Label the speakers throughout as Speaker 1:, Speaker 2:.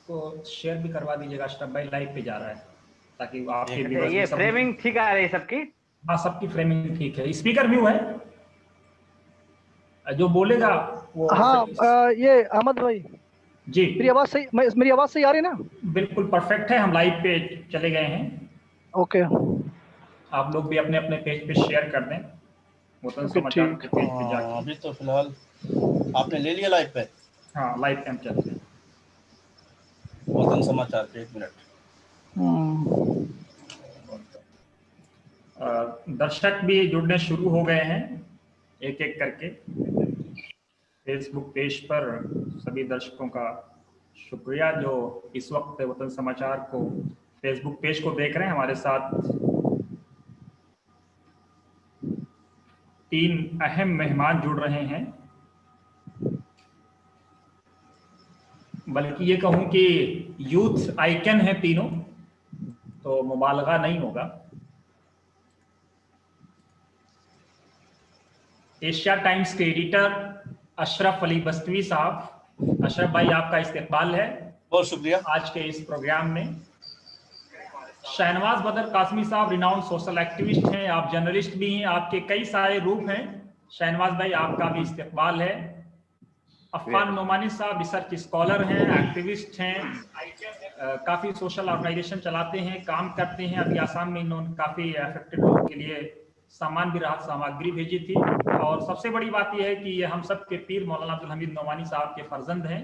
Speaker 1: इसको शेयर भी करवा दीजिएगा, अशरफ भाई लाइव पे जा रहा है ताकि आपके
Speaker 2: अच्छा,
Speaker 1: व्यूअर्स
Speaker 2: ये
Speaker 1: भी सब।
Speaker 2: फ्रेमिंग ठीक आ रही है सबकी?
Speaker 1: हाँ, सबकी फ्रेमिंग ठीक है। स्पीकर व्यू है, जो बोलेगा वो
Speaker 3: हाँ ये अहमद भाई,
Speaker 1: जी
Speaker 3: मेरी आवाज़ सही आ रही है ना?
Speaker 1: बिल्कुल परफेक्ट है। हम लाइव पे चले गए हैं।
Speaker 3: ओके
Speaker 1: आप लोग भी अपने अपने पेज पे शेयर कर दें, वतन
Speaker 3: ओके
Speaker 1: समाचार
Speaker 3: ठीक।
Speaker 1: के पेज पे जाके।
Speaker 4: अभी तो फिलहाल आपने ले लिया लाइव पे?
Speaker 1: हाँ, लाइव पे हम चलते हैं।
Speaker 4: वतन समाचार पे 1 मिनट।
Speaker 1: दर्शक भी जुड़ने शुरू हो गए हैं एक एक करके। फेसबुक पेज पर सभी दर्शकों का शुक्रिया जो इस वक्त वतन समाचार को फेसबुक पेज को देख रहे हैं। हमारे साथ 3 अहम मेहमान जुड़ रहे हैं, बल्कि ये कहूं कि यूथ आइकन है तीनों, तो मुबालगा नहीं होगा। एशिया टाइम्स के एडिटर अशरफ अली बस्तवी साहब, अशरफ भाई आपका इस्तकबाल है
Speaker 4: बहुत शुक्रिया
Speaker 1: आज के इस प्रोग्राम में। शहनवाज बदर कासमी साहब रिनाउंड सोशल एक्टिविस्ट हैं, आप जर्नलिस्ट भी हैं, आपके कई सारे रूप हैं। शहनवाज भाई आपका भी इस्तकबाल है। अफान नोमानी साहब रिसर्च स्कॉलर हैं, एक्टिविस्ट हैं, काफ़ी सोशल ऑर्गेनाइजेशन चलाते हैं, काम करते हैं। अभी आसाम में इन्होंने काफ़ी अफेक्टेड लोगों के लिए सामान भी, राहत सामग्री भेजी थी। और सबसे बड़ी बात यह है कि ये हम सब के पीर मौलाना अब्दुल हमीद नोमानी साहब के फर्जंद हैं।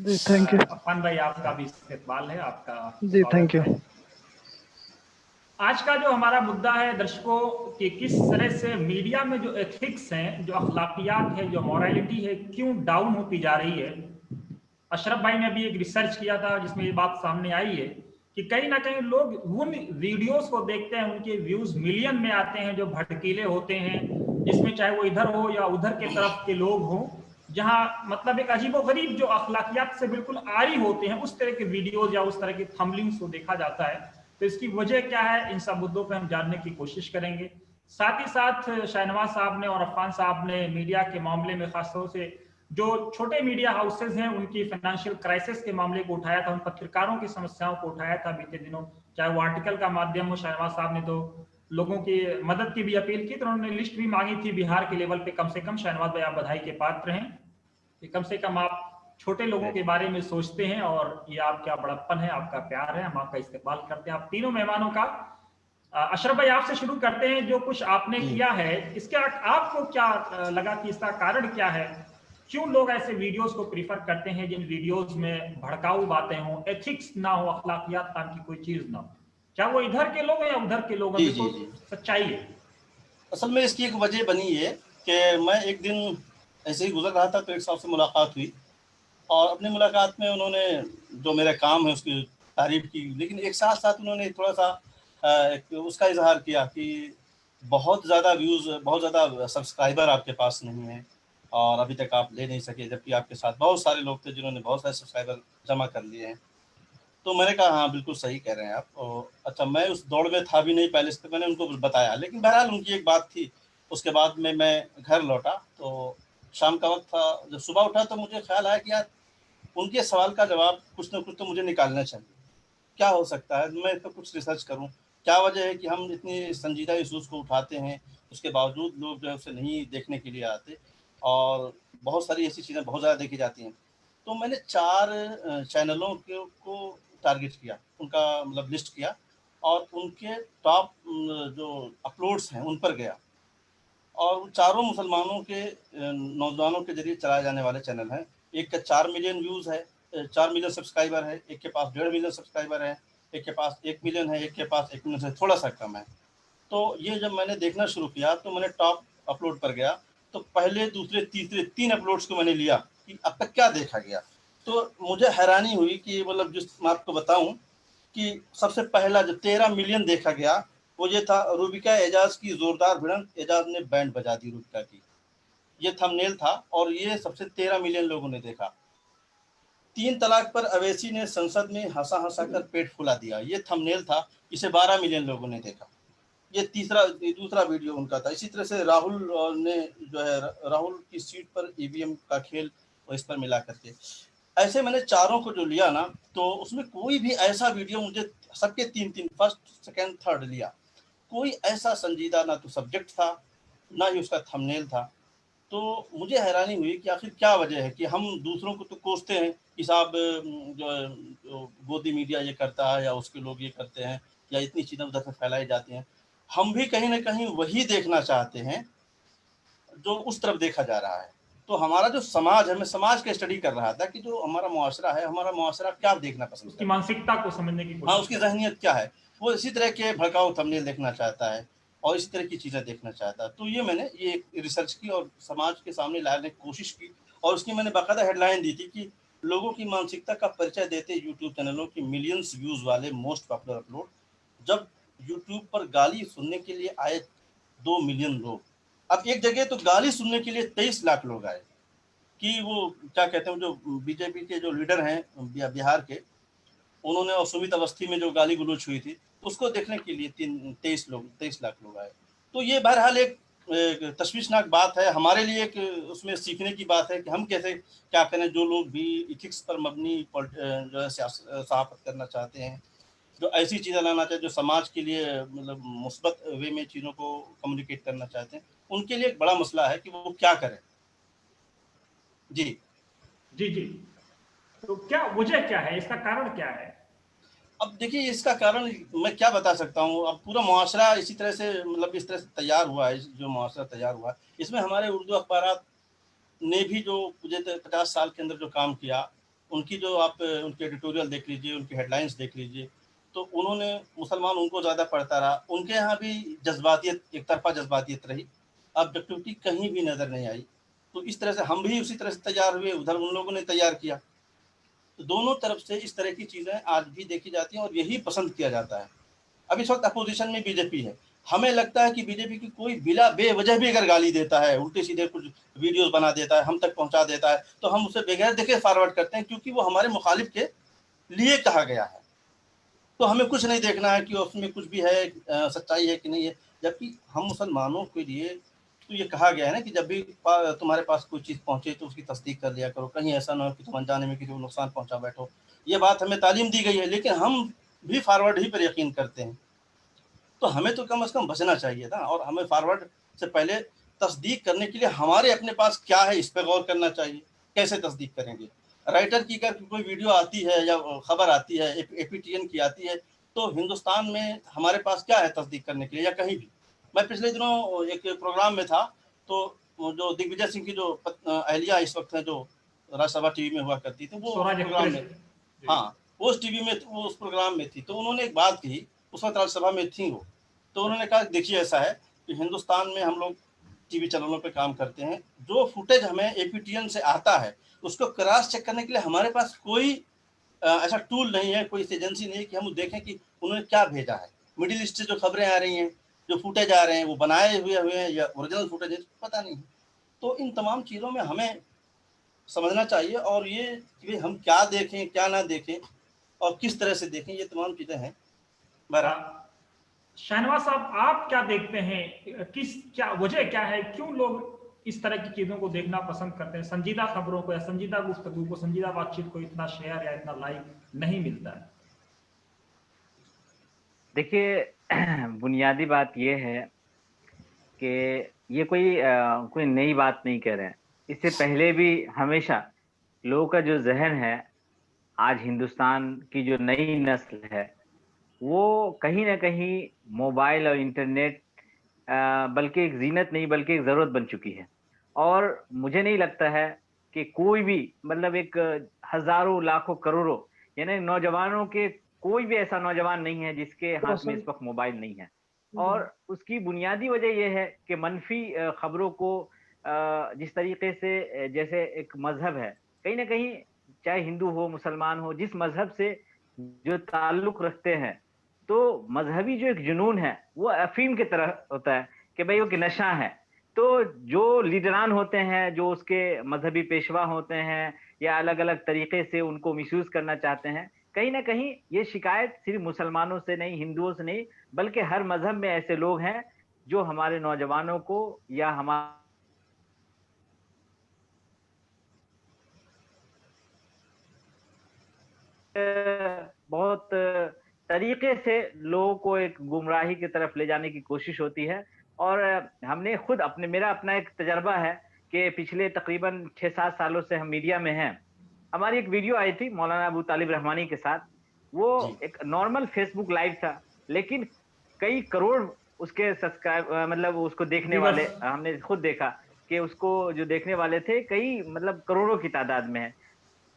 Speaker 3: जी थैंक यू।
Speaker 1: अफान भाई आपका भी इस्तकबाल है, आपका
Speaker 3: जी थैंक यू।
Speaker 1: आज का जो हमारा मुद्दा है दर्शकों कि किस तरह से मीडिया में जो एथिक्स हैं, जो अखलाकियात है, जो मॉरलिटी है, क्यों डाउन होती जा रही है। अशरफ भाई ने अभी एक रिसर्च किया था जिसमें ये बात सामने आई है कि कहीं ना कहीं लोग उन वीडियोस को देखते हैं, उनके व्यूज मिलियन में आते हैं जो भड़कीले होते हैं, जिसमें चाहे वो इधर हो या उधर के तरफ के लोग हों, जहां मतलब एक अजीबोगरीब जो अखलाकियात से बिल्कुल आरी होते हैं, उस तरह के वीडियोज या उस तरह की थंबलिंग्स को देखा जाता है। तो इसकी वजह क्या है, इन सब मुद्दों पर हम जानने की कोशिश करेंगे। साथ ही साथ शहनवाज साहब ने और अफान साहब ने मीडिया के मामले में खासतौर से जो छोटे मीडिया हाउसेज हैं उनकी फाइनेंशियल क्राइसिस के मामले को उठाया था, उन पत्रकारों की समस्याओं को उठाया था बीते दिनों, चाहे वो आर्टिकल का माध्यम हो। शहनवाज साहब ने तो लोगों की मदद की भी अपील की, तो उन्होंने लिस्ट भी मांगी थी बिहार के लेवल पे। कम से कम शहनवाज भाई आप बधाई के पात्र हैं कि कम से कम आप छोटे लोगों के बारे में सोचते हैं, और ये आपका बड़प्पन है, आपका प्यार है, हम आपका इस्तेमाल करते हैं। आप तीनों मेहमानों का अशरफ भाई आपसे शुरू करते हैं। जो कुछ आपने किया है इसके आपको क्या लगा कि इसका कारण क्या है, क्यों लोग ऐसे वीडियोस को प्रीफर करते हैं जिन वीडियोस में भड़काऊ बातें हों, एथिक्स ना हो, अखलाकियात नाम की कोई चीज ना हो, चाहे वो इधर के लोग हैं या उधर के लोग हैं, तो सच्चाई है।
Speaker 4: असल में इसकी एक वजह बनी है कि मैं एक दिन ऐसे ही गुजर रहा था तो एक साहब से मुलाकात हुई, और अपनी मुलाकात में उन्होंने जो मेरा काम है उसकी तारीफ की, लेकिन एक साथ साथ उन्होंने थोड़ा सा उसका इजहार किया कि बहुत ज़्यादा व्यूज़, बहुत ज़्यादा सब्सक्राइबर आपके पास नहीं है और अभी तक आप ले नहीं सके, जबकि आपके साथ बहुत सारे लोग थे जिन्होंने बहुत सारे सब्सक्राइबर जमा कर लिए हैं। तो मैंने कहा हाँ बिल्कुल सही कह रहे हैं आप। और अच्छा, मैं उस दौड़ में था भी नहीं पहले से, तो मैंने उनको बताया, लेकिन बहरहाल उनकी एक बात थी। उसके बाद में मैं घर लौटा तो शाम का वक्त था, जब सुबह उठा तो मुझे ख्याल आया कि यार उनके सवाल का जवाब कुछ ना कुछ तो मुझे निकालना चाहिए। क्या हो सकता है, मैं तो कुछ रिसर्च करूं, क्या वजह है कि हम इतनी संजीदा इशूज़ को उठाते हैं, उसके बावजूद लोग जो है उसे नहीं देखने के लिए आते, और बहुत सारी ऐसी चीज़ें बहुत ज़्यादा देखी जाती हैं। तो मैंने 4 चैनलों को टारगेट किया, उनका मतलब लिस्ट किया, और उनके टॉप जो अपलोड्स हैं उन पर गया, और चारों मुसलमानों के नौजवानों के जरिए चलाए जाने वाले चैनल हैं। एक का 4 मिलियन व्यूज़ है, 4 मिलियन सब्सक्राइबर है, एक के पास 1.5 मिलियन सब्सक्राइबर है, एक के पास 1 मिलियन है, एक के पास 1 मिलियन से थोड़ा सा कम है। तो ये जब मैंने देखना शुरू किया तो मैंने टॉप अपलोड पर गया, तो पहले, दूसरे, तीसरे 3 अपलोड्स को मैंने लिया कि अब तक क्या देखा गया। तो मुझे हैरानी हुई कि मतलब जिस मैं आपको बताऊं कि सबसे पहला जो 13 मिलियन देखा गया वो ये था, रूबिका एजाज की जोरदार भिड़ंत, एजाज ने बैंड बजा दी रूबिका की, ये थंबनेल था, और ये सबसे 13 मिलियन लोगों ने देखा। 3 तलाक पर अवैसी ने संसद में हंसा हंसा कर पेट फुला दिया, ये थंबनेल था, इसे 12 मिलियन लोगों ने देखा। ये दूसरा वीडियो उनका था। इसी तरह से राहुल ने जो है राहुल की सीट पर ईवीएम का खेल, और इस पर मिला करके ऐसे मैंने चारों को जो लिया ना, तो उसमें कोई भी ऐसा वीडियो मुझे, सबके 3-3 फर्स्ट सेकंड थर्ड लिया, कोई ऐसा संजीदा ना तो सब्जेक्ट था, ना ही उसका थंबनेल था। तो मुझे हैरानी हुई कि आखिर क्या वजह है कि हम दूसरों को तो कोसते हैं कि साहब जो गोदी मीडिया ये करता है, या उसके लोग ये करते हैं, या इतनी चीज़ें उधर से फैलाई जाती हैं। हम भी कहीं न कहीं वही देखना चाहते हैं जो उस तरफ देखा जा रहा है। तो हमारा जो समाज है, मैं समाज का स्टडी कर रहा था कि जो हमारा मुआशरा है, हमारा मुआशरा क्या देखना पसंद
Speaker 1: उसकी
Speaker 4: करता है।
Speaker 1: मानसिकता को समझने की
Speaker 4: हाँ,
Speaker 1: कोशिश
Speaker 4: उसकी
Speaker 1: कर।
Speaker 4: ज़हनियत क्या है? वो इसी तरह के भड़काऊ थंबनेल देखना चाहता है और इसी तरह की चीज़ें देखना चाहता है। तो ये मैंने ये रिसर्च की और समाज के सामने लाने की कोशिश की, और उसकी मैंने बाकायदा हेडलाइन दी थी कि लोगों की मानसिकता का परिचय देते यूट्यूब चैनलों की मिलियंस व्यूज़ वाले मोस्ट पॉपुलर अपलोड। जब यूट्यूब पर गाली सुनने के लिए आए 2 मिलियन लोग, अब एक जगह तो गाली सुनने के लिए 23 लाख लोग आए कि वो क्या कहते हैं, जो बीजेपी के जो लीडर हैं बिहार के, उन्होंने, और सुमित अवस्थी में जो गाली गलौच हुई थी, उसको देखने के लिए 23 लाख लोग आए। तो ये बहरहाल एक तशवीशनाक बात है हमारे लिए, कि उसमें सीखने की बात है कि हम कैसे क्या करें। जो लोग भी इथिक्स पर मबनी जो है सहाफ़त करना चाहते हैं, जो ऐसी चीज़ें लाना चाहते हैं जो समाज के लिए मतलब मुस्बत वे में चीज़ों को कम्युनिकेट करना चाहते हैं, उनके लिए एक बड़ा मसला है कि वो क्या करें। जी।
Speaker 1: जी जी। तो क्या वजह क्या है, इसका कारण क्या है?
Speaker 4: अब देखिए, इसका कारण मैं क्या बता सकता हूँ। अब पूरा मुआशरा इसी तरह से, मतलब इस तरह से तैयार हुआ है, जो मुआशरा तैयार हुआ है, इसमें हमारे उर्दू अखबारात ने भी जो मुझे 50 साल के अंदर जो काम किया, उनकी जो आप उनके एडिटोरियल देख लीजिए, उनकी हेडलाइंस देख लीजिए, तो उन्होंने, मुसलमान उनको ज़्यादा पढ़ता रहा, उनके यहाँ भी जज्बातियत, एक तरफा जज्बातियत रही, ऑब्जेक्टिविटी कहीं भी नज़र नहीं आई। तो इस तरह से हम भी उसी तरह से तैयार हुए, उधर उन लोगों ने तैयार किया। तो दोनों तरफ से इस तरह की चीज़ें आज भी देखी जाती हैं और यही पसंद किया जाता है। अब इस वक्त अपोजिशन में बीजेपी है, हमें लगता है कि बीजेपी की कोई बिला बेवजह भी अगर गाली देता है, उल्टे सीधे कुछ वीडियोस बना देता है, हम तक पहुंचा देता है, तो हम उसे बगैर देखे फॉरवर्ड करते हैं, क्योंकि वो हमारे मुखालिफ के लिए कहा गया है। तो हमें कुछ नहीं देखना है कि उसमें कुछ भी है, सच्चाई है कि नहीं है। जबकि हम मुसलमानों के लिए तो ये कहा गया है ना कि जब भी तुम्हारे पास कोई चीज़ पहुंचे तो उसकी तस्दीक कर लिया करो, कहीं ऐसा ना हो कि तुम अनजाने में किसी को नुकसान पहुंचा बैठो। ये बात हमें तालीम दी गई है, लेकिन हम भी फॉरवर्ड ही पर यकीन करते हैं। तो हमें तो कम से कम बचना चाहिए था, और हमें फॉरवर्ड से पहले तस्दीक करने के लिए हमारे अपने पास क्या है, इस पर गौर करना चाहिए। कैसे तस्दीक करेंगे? राइटर की अगर कोई वीडियो आती है या खबर आती है, एपीटीएन की आती है, तो हिंदुस्तान में हमारे पास क्या है तस्दीक करने के लिए, या कहीं भी। मैं पिछले दिनों एक प्रोग्राम में था, तो जो दिग्विजय सिंह की जो अहलिया इस वक्त है, जो राज्यसभा टीवी में हुआ करती थी, वो उस
Speaker 1: स्वराज
Speaker 4: प्रोग्राम
Speaker 1: एक्सप्रेस
Speaker 4: में,
Speaker 1: पे। जी।
Speaker 4: हाँ, वो उस टीवी में, वो उस प्रोग्राम में थी, तो उन्होंने एक बात कही। उस वक्त राज्यसभा में थी वो, तो उन्होंने कहा देखिए, ऐसा है कि हिंदुस्तान में हम लोग टीवी चैनलों पे काम करते हैं, जो फुटेज हमें एपीटीएन से आता है, उसको क्रॉस चेक करने के लिए हमारे पास कोई ऐसा टूल नहीं है, कोई एजेंसी नहीं है कि हम देखें कि उन्होंने क्या भेजा है। मिडिल ईस्ट से जो खबरें आ रही हैं, जो फुटेज आ रहे हैं, वो बनाए हुए हैं या ओरिजिनल फुटेज है, पता नहीं। तो इन तमाम चीज़ों में हमें समझना चाहिए, और ये कि हम क्या देखें, क्या ना देखें, और किस तरह से देखें, ये तमाम चीज़ें हैं। बहरहाल,
Speaker 1: शाहनवाज साहब, आप क्या देखते हैं, किस क्या वजह क्या है, क्यों लोग इस तरह की चीजों को देखना पसंद करते हैं? संजीदा खबरों को या संजीदा गुफ्तगू को, संजीदा बातचीत को इतना शेयर या इतना लाइक नहीं मिलता है?
Speaker 2: देखिए बुनियादी बात यह है कि ये कोई नई बात नहीं कह रहे हैं। इससे पहले भी हमेशा लोगों का जो जहन है, आज हिंदुस्तान की जो नई नस्ल है, वो कहीं ना कहीं मोबाइल और इंटरनेट बल्कि एक जीनत नहीं बल्कि एक जरूरत बन चुकी है। और मुझे नहीं लगता है कि कोई भी, मतलब एक हजारों लाखों करोड़ों यानी नौजवानों के, कोई भी ऐसा नौजवान नहीं है जिसके हाथ में इस वक्त मोबाइल नहीं है। और उसकी बुनियादी वजह यह है कि मनफी खबरों को जिस तरीके से जैसे एक मजहब है, कहीं ना कहीं चाहे हिंदू हो मुसलमान हो, जिस मजहब से जो ताल्लुक रखते हैं, तो मजहबी जो एक जुनून है वो अफीम की तरह होता है कि भाई वो कि नशा है। तो जो लीडरान होते हैं, जो उसके मजहबी पेशवा होते हैं, या अलग अलग तरीके से उनको मिसयूज करना चाहते हैं, कहीं ना कहीं ये शिकायत सिर्फ मुसलमानों से नहीं, हिंदुओं से नहीं, बल्कि हर मजहब में ऐसे लोग हैं जो हमारे नौजवानों को या हमारे बहुत तरीके से लोगों को एक गुमराही की तरफ ले जाने की कोशिश होती है। और हमने खुद मेरा अपना एक तजर्बा है कि पिछले तकरीबन 6-7 सालों से हम मीडिया में हैं। हमारी एक वीडियो आई थी मौलाना अबू तालिब रहमानी के साथ। वो
Speaker 4: जी
Speaker 2: एक नॉर्मल फेसबुक लाइव था, लेकिन कई करोड़ उसके सब्सक्राइब मतलब उसको देखने वाले
Speaker 1: व्यूअर्स।
Speaker 2: हमने खुद देखा कि उसको जो देखने वाले थे कई मतलब करोड़ों की तादाद में है।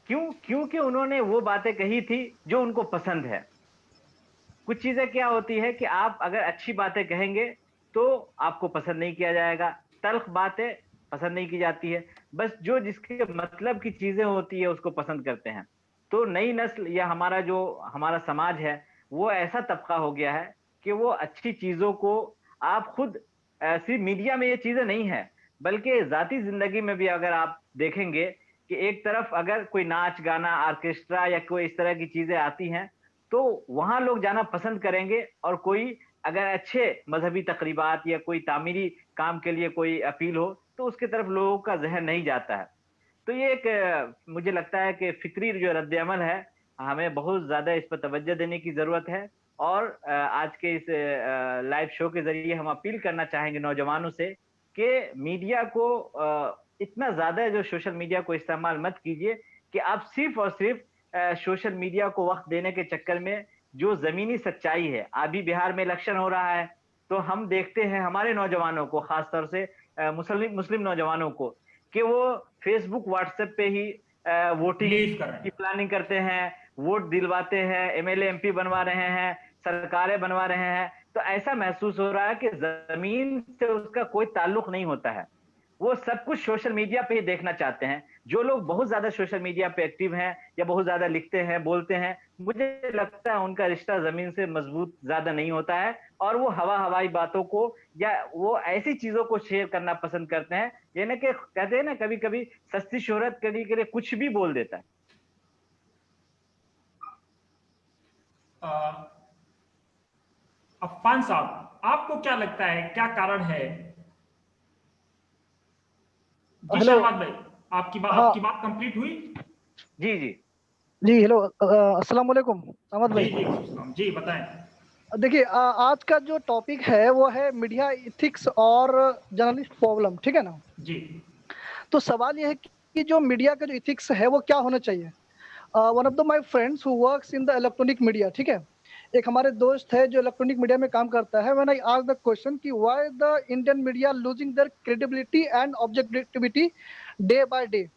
Speaker 2: क्यों? क्योंकि उन्होंने वो बातें कही थी जो उनको पसंद है। कुछ चीजें क्या होती है कि आप अगर अच्छी बातें कहेंगे तो आपको पसंद नहीं किया जाएगा, तल्ख बातें पसंद नहीं की जाती है। बस जो जिसके मतलब की चीजें होती है उसको पसंद करते हैं। तो नई नस्ल या हमारा समाज है, वो ऐसा तबका हो गया है कि वो अच्छी चीजों को आप खुद सिर्फ मीडिया में ये चीजें नहीं है, बल्कि जाती जिंदगी में भी अगर आप देखेंगे कि एक तरफ अगर कोई नाच गाना ऑर्केस्ट्रा या कोई इस तरह की चीजें आती हैं तो वहां लोग जाना पसंद करेंगे। और कोई अगर अच्छे मजहबी तकरीबात या कोई तामीरी काम के लिए कोई अपील हो तो उसकी तरफ लोगों का जहन नहीं जाता है। तो ये एक मुझे लगता है कि फिक्री जो रद्द अमल है, हमें बहुत ज्यादा इस पर तवज्जो देने की जरूरत है। और आज के इस लाइव शो के जरिए हम अपील करना चाहेंगे नौजवानों से कि मीडिया को इतना ज्यादा जो सोशल मीडिया को इस्तेमाल मत कीजिए कि आप सिर्फ और सिर्फ सोशल मीडिया को वक्त देने के चक्कर में जो जमीनी सच्चाई है। अभी बिहार में इलेक्शन हो रहा है तो हम देखते हैं हमारे नौजवानों को, खासतौर से मुस्लिम नौजवानों को, कि वो फेसबुक व्हाट्सएप पे ही वोटिंग
Speaker 1: बिलीव कर रहे
Speaker 2: की
Speaker 1: हैं।
Speaker 2: प्लानिंग करते हैं, वोट दिलवाते हैं, एमएलए एमपी बनवा रहे हैं, सरकारें बनवा रहे हैं। तो ऐसा महसूस हो रहा है कि जमीन से उसका कोई ताल्लुक नहीं होता है। वो सब कुछ सोशल मीडिया पे ही देखना चाहते हैं। जो लोग बहुत ज्यादा सोशल मीडिया पे एक्टिव हैं या बहुत ज्यादा लिखते हैं, बोलते हैं, मुझे लगता है उनका रिश्ता जमीन से मजबूत ज्यादा नहीं होता है। और वो हवाई बातों को या वो ऐसी चीजों को शेयर करना पसंद करते हैं, ये ना कि कहते हैं ना कभी कभी सस्ती शोहरत करने के लिए कुछ भी बोल देता है।
Speaker 1: अफान साहब, आपको क्या लगता है क्या कारण है? जी
Speaker 3: हेलो।
Speaker 1: शहबाज भाई,
Speaker 3: हाँ
Speaker 1: आपकी बात कंप्लीट हुई?
Speaker 2: जी जी
Speaker 3: जी, हेलो, अस्सलाम वालेकुम अहमद
Speaker 1: जी
Speaker 3: भाई।
Speaker 1: जी बताएं।
Speaker 3: देखिए, आज का जो टॉपिक है वो है मीडिया इथिक्स और जर्नलिस्ट प्रॉब्लम, ठीक है ना।
Speaker 1: जी
Speaker 3: तो सवाल ये है कि जो मीडिया का जो इथिक्स है वो क्या होना चाहिए। One of the my friends who works in the electronic media, ठीक है, एक हमारे दोस्त है जो इलेक्ट्रॉनिक मीडिया में काम करता है। When I ask the question कि why the Indian media losing their credibility and objectivity day by day,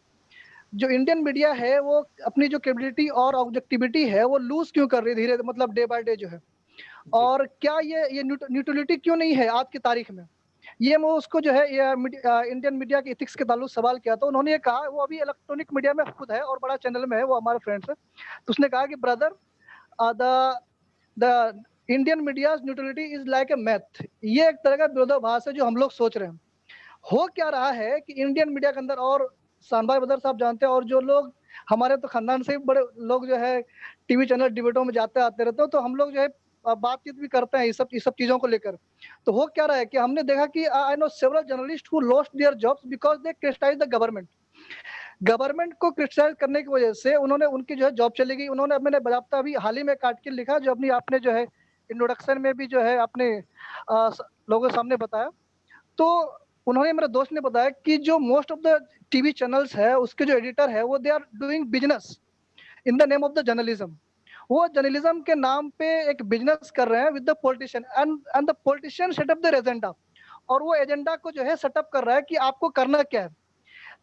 Speaker 3: जो इंडियन मीडिया है वो अपनी जो क्रेडिबिलिटी और ऑब्जेक्टिविटी है वो लूज क्यों कर रही है धीरे, मतलब डे बाय डे जो है।
Speaker 2: जी
Speaker 3: और क्या ये न्यूट्रलिटी क्यों नहीं है आज की तारीख में। ये मैं उसको जो है इंडियन मीडिया के इथिक्स के ताल्लुक सवाल किया, तो उन्होंने ये कहा, वो अभी इलेक्ट्रॉनिक मीडिया में खुद है और बड़ा चैनल में है, वो हमारे फ्रेंड्स है। तो उसने कहा कि brother, the the Indian media's neutrality is like a math. ये एक तरह का विरोधाभास है जो हम लोग सोच रहे हैं। हो क्या रहा है कि इंडियन मीडिया के अंदर, और शानभाई बदर साहब जानते हैं, और जो लोग हमारे तो खानदान से भी बड़े लोग जो है टीवी चैनल डिबेटों में जाते आते रहते हो, तो हम लोग जो है बातचीत भी करते हैं ये सब चीजों को लेकर। तो हो क्या रहा है कि हमने देखा कि I know several journalist who lost their jobs because they criticise the government. Government को क्रिटिसाइज करने की वजह से उनकी जो है जॉब चली गई। उन्होंने मैंने बाकायदा अभी हाल ही में काट के लिखा, जो अपनी आपने जो है इंट्रोडक्शन में भी जो है अपने लोगों के सामने बताया। तो उन्होंने, मेरे दोस्त ने बताया कि जो most of the TV channels है उसके जो एडिटर है वो they are doing business in the name of the journalism. वो जर्नलिज्म के नाम पे एक बिजनेस कर रहे हैं with the politician, and the politician set up their agenda. और वो एजेंडा को जो है सेटअप कर रहा है कि आपको करना क्या है।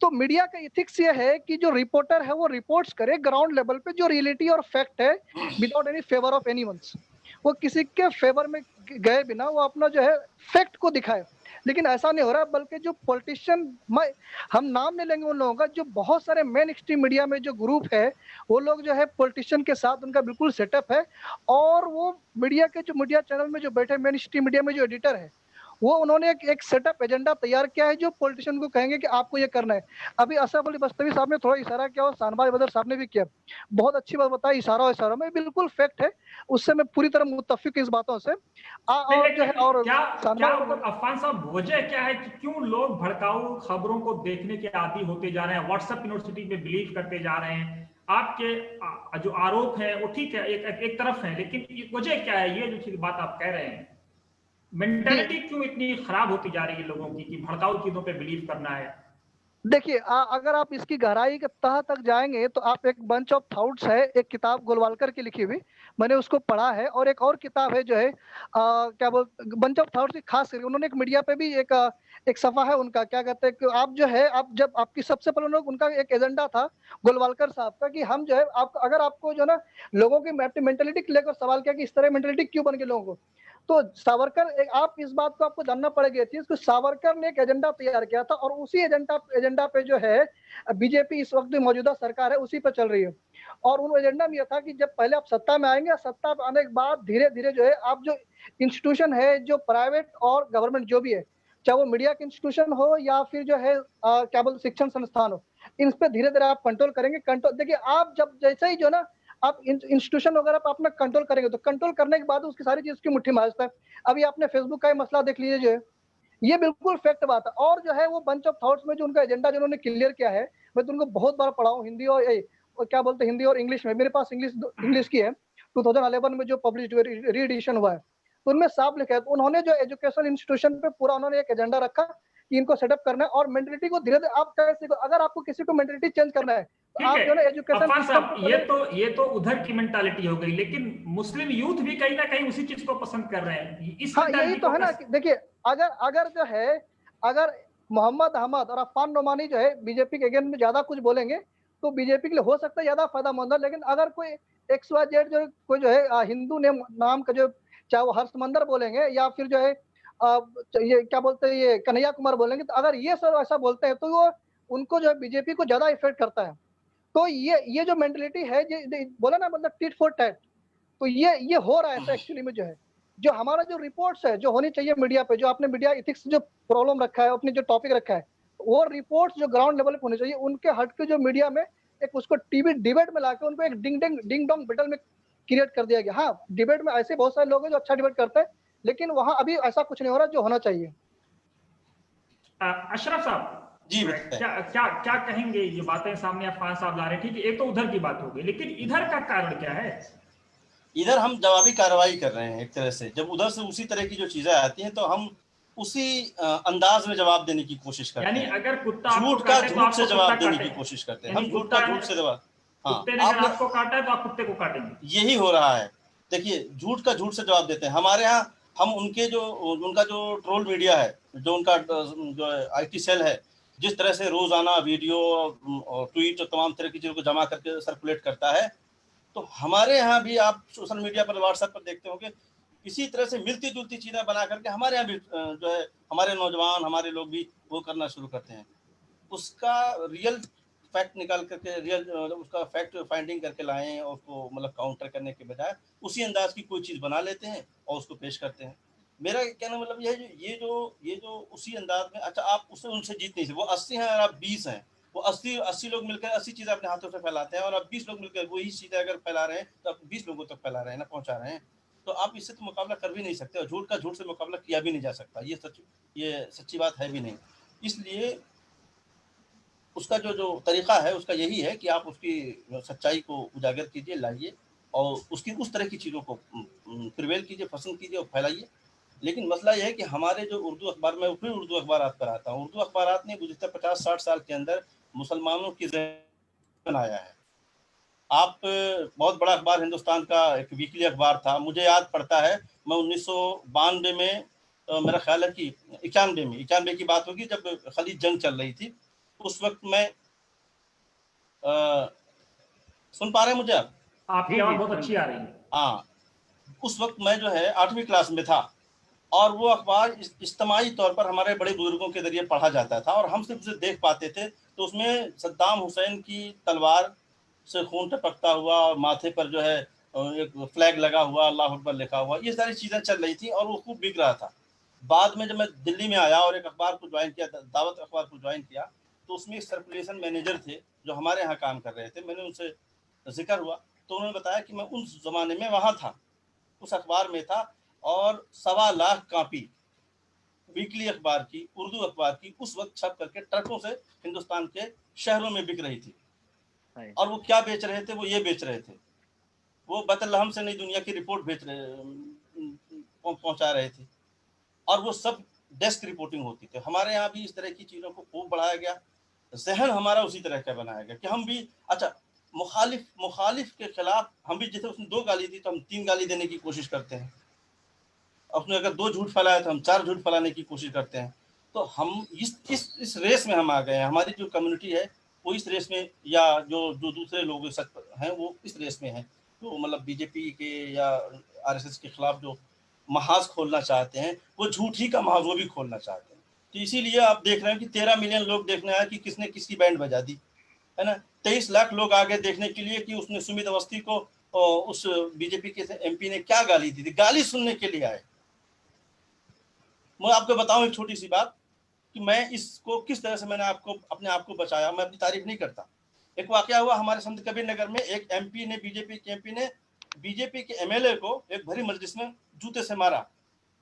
Speaker 3: तो मीडिया का इथिक्स ये है कि जो रिपोर्टर है वो रिपोर्ट्स करे ग्राउंड लेवल पे जो रियलिटी और फैक्ट है, without any favour of anyone's. वो किसी के फेवर में गए बिना वो अपना जो है फैक्ट को दिखाए। लेकिन ऐसा नहीं हो रहा, बल्कि जो पॉलिटिशियन, हम नाम नहीं लेंगे उन लोगों का, जो बहुत सारे मेन स्ट्रीम मीडिया में जो ग्रुप है वो लोग जो है पॉलिटिशियन के साथ उनका बिल्कुल सेटअप है। और वो मीडिया के जो मीडिया चैनल में जो बैठे मेन स्ट्रीम मीडिया में जो एडिटर है, वो उन्होंने एक सेटअप एजेंडा तैयार किया है जो पॉलिटिशियन को कहेंगे कि आपको ये करना है। अभी असफ अली बस्तवी साहब ने थोड़ा इशारा किया और शानबाज बदर साहब ने भी किया, बहुत अच्छी बात बताई, इशारा में बिल्कुल फैक्ट है, उससे मैं पूरी तरह मुत्तफिक इस बातों से। और जो है, और
Speaker 1: क्या
Speaker 3: शानबाज
Speaker 1: अफान साहब, वजह क्या है कि क्यों लोग भड़काऊ खबरों को देखने के आदी होते जा रहे हैं, व्हाट्सएप यूनिवर्सिटी पे बिलीव करते जा रहे हैं? आपके जो आरोप है वो ठीक है, एक तरफ है, लेकिन वजह क्या है, ये जो चीज बात आप कह रहे हैं, मेंटालिटी क्यों इतनी खराब होती जा रही है लोगों की कि भड़काऊ चीजों पे बिलीव करना है?
Speaker 3: देखिए, अगर आप इसकी गहराई के तह तक जाएंगे तो आप एक बंच ऑफ थॉट्स है, एक किताब गोलवालकर की लिखी हुई, मैंने उसको पढ़ा है, और एक और किताब है जो है क्या बोल बंच ऑफ थॉट्स की, खास करके उन्होंने एक मीडिया पे भी एक सफा है उनका, क्या कहते हैं कि आप जो है, आप जब आपकी सबसे पहले उनका एक एजेंडा था गोलवालकर साहब का, कि हम जो है आप अगर आपको जो ना लोगों की मेंटेलिटी लेकर सवाल किया कि इस तरह मेंटेलिटी क्यों बन गई लोगों को, तो सावरकर, आप इस बात को आपको जानना पड़ेगी चीज, कि सावरकर ने एक एजेंडा तैयार किया था, और उसी एजेंडा पे जो है बीजेपी इस वक्त मौजूदा सरकार है उसी पे चल रही है। और उन एजेंडा में यह था कि जब पहले आप सत्ता में आएंगे, सत्ता में आने के बाद धीरे धीरे जो है आप जो इंस्टीट्यूशन है, जो प्राइवेट और गवर्नमेंट जो भी है, चाहे वो मीडिया के इंस्टीट्यूशन हो या फिर जो है क्या बोलते शिक्षण संस्थान हो, इन पे धीरे धीरे आप कंट्रोल करेंगे। कंट्रोल देखिए, आप जब जैसे ही जो ना आप इंस्टीट्यूशन वगैरह पर अपना कंट्रोल करेंगे, तो कंट्रोल करने के बाद उसकी सारी चीज की मुट्ठी में आ जाता है। अभी आपने फेसबुक का ही मसला देख लीजिए, जो है ये बिल्कुल फैक्ट बात है। और जो है वो बंच ऑफ थॉट्स में जो उनका एजेंडा जो उन्होंने क्लियर किया है, मैं तो उनको बहुत बार पढ़ा हूँ, हिंदी और क्या बोलते हैं, हिंदी और इंग्लिश में, मेरे पास इंग्लिश की है, 2011 में जो पब्लिश री एडिशन हुआ है, तो उनमें साफ लिखा है। तो उन्होंने जो एजुकेशन इंस्टीट्यूशन पे पूरा उन्होंने एक एजेंडा रखा कि इनको सेटअप करना है, और मेंटेलिटी को धीरे धीरे आप कैसे, अगर आपको किसी को मेंटेलिटी चेंज करना है तो
Speaker 1: ठीक
Speaker 3: आप
Speaker 1: है
Speaker 3: जो है एजुकेशन
Speaker 1: अफान
Speaker 3: सिस्टम
Speaker 1: साहब,
Speaker 3: को
Speaker 1: ये तो उधर की मेंटालिटी हो गई, लेकिन मुस्लिम यूथ भी कहीं ना कहीं उसी चीज को पसंद कर रहे हैं। इस
Speaker 3: हाँ, यही
Speaker 1: मेंटालिटी
Speaker 3: तो
Speaker 1: को
Speaker 3: है ना कि देखिए, अगर अगर जो है अगर मोहम्मद अहमद और अफान नोमानी जो है बीजेपी के अगेंस्ट में ज्यादा कुछ बोलेंगे, तो बीजेपी के लिए हो सकता है ज्यादा फायदामंद है। लेकिन अगर कोई XYZ जो कोई जो है हिंदू ने नाम का जो, चाहे वो हर्षमंदर बोलेंगे या फिर जो है ये क्या बोलते हैं, ये कन्हैया कुमार बोलेंगे, तो अगर ये सब ऐसा बोलते हैं तो वो उनको जो है बीजेपी को ज्यादा इफेक्ट करता है। तो ये जो मेंटेलिटी है, बोला ना, मतलब टिट फॉर टैट, तो ये हो रहा है ऐसा एक्चुअली में। जो है जो हमारा जो रिपोर्ट्स है जो होनी चाहिए मीडिया पे, जो आपने मीडिया एथिक्स जो प्रॉब्लम रखा है, अपने जो टॉपिक रखा है, वो रिपोर्ट्स जो ग्राउंड लेवल पे होनी चाहिए, उनके हट के जो मीडिया में एक उसको टीवी डिबेट में लाके उनको एक डिंग डोंग बैटल में क्रिएट कर दिया गया। हाँ, डिबेट में ऐसे बहुत सारे लोग हैं जो अच्छा डिबेट करते हैं, लेकिन वहां अभी ऐसा कुछ नहीं हो रहा जो होना चाहिए।
Speaker 1: अशरफ साहब,
Speaker 4: जी बताएं।
Speaker 1: क्या क्या क्या कहेंगे? ये बातें सामने अफान साहब ला रहे हैं, ठीक है, ये तो उधर की बात हो गई, लेकिन इधर का कारण क्या है?
Speaker 4: इधर हम जवाबी कार्रवाई कर रहे हैं एक तरह से। जब उधर से उसी तरह की जो चीजें आती हैं तो हम उसी अंदाज में जवाब देने की कोशिश करते
Speaker 1: यानी
Speaker 4: हैं।
Speaker 1: अगर कुत्ता आपको
Speaker 4: झूठ का
Speaker 1: काटे तो
Speaker 4: झूठ से
Speaker 1: आपको
Speaker 4: जवाब
Speaker 1: कुत्ता
Speaker 4: देने
Speaker 1: काटे,
Speaker 4: की कोशिश करते हैं।
Speaker 1: यानी
Speaker 4: हम झूठ का झूठ से जवाब, हाँ
Speaker 1: कुत्ते ने अगर
Speaker 4: आपने,
Speaker 1: आपको काटा है तो आप कुत्ते को काटेंगे।
Speaker 4: यही हो रहा है। देखिए, झूठ का झूठ से जवाब देते हैं हमारे यहाँ। हम उनका जो ट्रोल मीडिया है, जो उनका जो IT सेल है, जिस तरह से रोजाना वीडियो और ट्वीट और तमाम तरह की चीजों को जमा करके सर्कुलेट करता है, तो हमारे यहाँ भी आप सोशल मीडिया पर, व्हाट्सएप पर देखते होंगे, इसी तरह से मिलती जुलती चीजें बना करके हमारे यहाँ भी जो है हमारे नौजवान, हमारे लोग भी वो करना शुरू करते हैं। उसका रियल फैक्ट निकाल करके, रियल उसका फैक्ट फाइंडिंग करके लाएं और उसको मतलब काउंटर करने के बजाय उसी अंदाज की कोई चीज़ बना लेते हैं और उसको पेश करते हैं। मेरा कहना मतलब यह है, ये जो उसी अंदाज में, अच्छा आप उससे उनसे जीत नहीं सकते। वो 80 हैं और आप 20 हैं, वो 80 लोग मिलकर 80 चीज़ें अपने हाथों से फैलाते हैं, और आप 20 लोग मिलकर वही चीज़ें अगर फैला रहे हैं तो आप 20 लोगों तक फैला रहे हैं ना, पहुंचा रहे हैं। तो आप इससे तो मुकाबला कर भी नहीं सकते, और झूठ का झूठ से मुकाबला किया भी नहीं जा सकता। ये सच्ची बात है भी नहीं। इसलिए उसका जो तरीका है उसका यही है कि आप उसकी सच्चाई को उजागर कीजिए, लाइए, और उसकी उस तरह की चीज़ों को प्रिवेल कीजिए, पसंद कीजिए और फैलाइए। लेकिन मसला यह है कि हमारे जो उर्दू अखबार, मैं फिर उर्दू अखबारात पर आता हूँ, उर्दू अखबारात ने गुज़िश्ता 50-60 साल के अंदर मुसलमानों की बनाया है। आप बहुत बड़ा अखबार हिंदुस्तान का एक वीकली अखबार था, मुझे याद पड़ता है, मैं 1992 में मेरा ख्याल है कि 91 की बात होगी, जब खलीज जंग चल रही थी। उस वक्त मैं सुन पा रहे हैं मुझे आप?
Speaker 1: आपकी
Speaker 2: जी
Speaker 1: आवाज
Speaker 2: जी
Speaker 1: बहुत
Speaker 2: सुन
Speaker 1: अच्छी
Speaker 2: रहे
Speaker 1: आ
Speaker 2: हैं।
Speaker 1: रही है।
Speaker 4: हाँ, उस वक्त मैं जो है 8वीं क्लास में था, और वो अखबार इज्तिमाई तौर पर हमारे बड़े बुजुर्गों के जरिए पढ़ा जाता था, और हम सिर्फ उसे देख पाते थे। तो उसमें सद्दाम हुसैन की तलवार से खून टपकता हुआ, और माथे पर जो है एक फ्लैग लगा हुआ, अल्लाह अकबर लिखा हुआ, ये सारी चीज़ें चल रही थी, और वो खूब बिक रहा था। बाद में जब मैं दिल्ली में आया और एक अखबार को ज्वाइन किया, दावत अखबार को ज्वाइन किया, तो उसमें एक सर्कुलेशन मैनेजर थे जो हमारे यहाँ काम कर रहे थे। मैंने उनसे जिक्र हुआ तो उन्होंने बताया कि मैं उस ज़माने में वहाँ था, उस अखबार में था, और 1.25 लाख कापी वीकली अखबार की, उर्दू अखबार की, उस वक्त छप करके ट्रकों से हिंदुस्तान के शहरों में बिक रही थी।
Speaker 2: Right.
Speaker 4: और वो क्या बेच रहे थे, वो ये बेच रहे थे, वो बतलहम से नई दुनिया की रिपोर्ट पहुंचा रहे थे, और वो सब डेस्क रिपोर्टिंग होती थी। हमारे यहाँ भी इस तरह की चीज़ों को खूब बढ़ाया गया, जहन हमारा उसी तरह का बनाया गया कि हम भी अच्छा मुखालिफ के खिलाफ हम भी, जैसे उसने 2 गाली दी तो हम 3 गाली देने की कोशिश करते हैं, उसने अगर 2 झूठ फैलाया तो हम 4 झूठ फैलाने की कोशिश करते हैं। तो हम इस रेस में हम आ गए हैं, हमारी जो कम्युनिटी है वो इस रेस में, या जो दूसरे लोग हैं वो इस रेस में हैं, तो मतलब बीजेपी के या आरएसएस के खिलाफ जो महाज खोलना चाहते हैं, वो झूठ ही का महाज वो भी खोलना चाहते हैं। तो इसीलिए आप देख रहे हैं कि 13 मिलियन लोग देखने आए कि किसने किसकी बैंड बजा दी, है ना। 23 लाख लोग आ गए देखने के लिए कि उसने सुमित अवस्थी को उस बीजेपी के एमपी ने क्या गाली दी थी, गाली सुनने के लिए आए। मैं आपको बताऊं एक छोटी सी बात कि मैं इसको किस तरह से मैंने अपने आप को बचाया। मैं अपनी तारीफ नहीं करता। एक वाकया हुआ हमारे संत कबीर नगर में, एक एमपी ने, बीजेपी के एमपी ने बीजेपी के एमएलए को एक भरी मजलिस में जूते से मारा।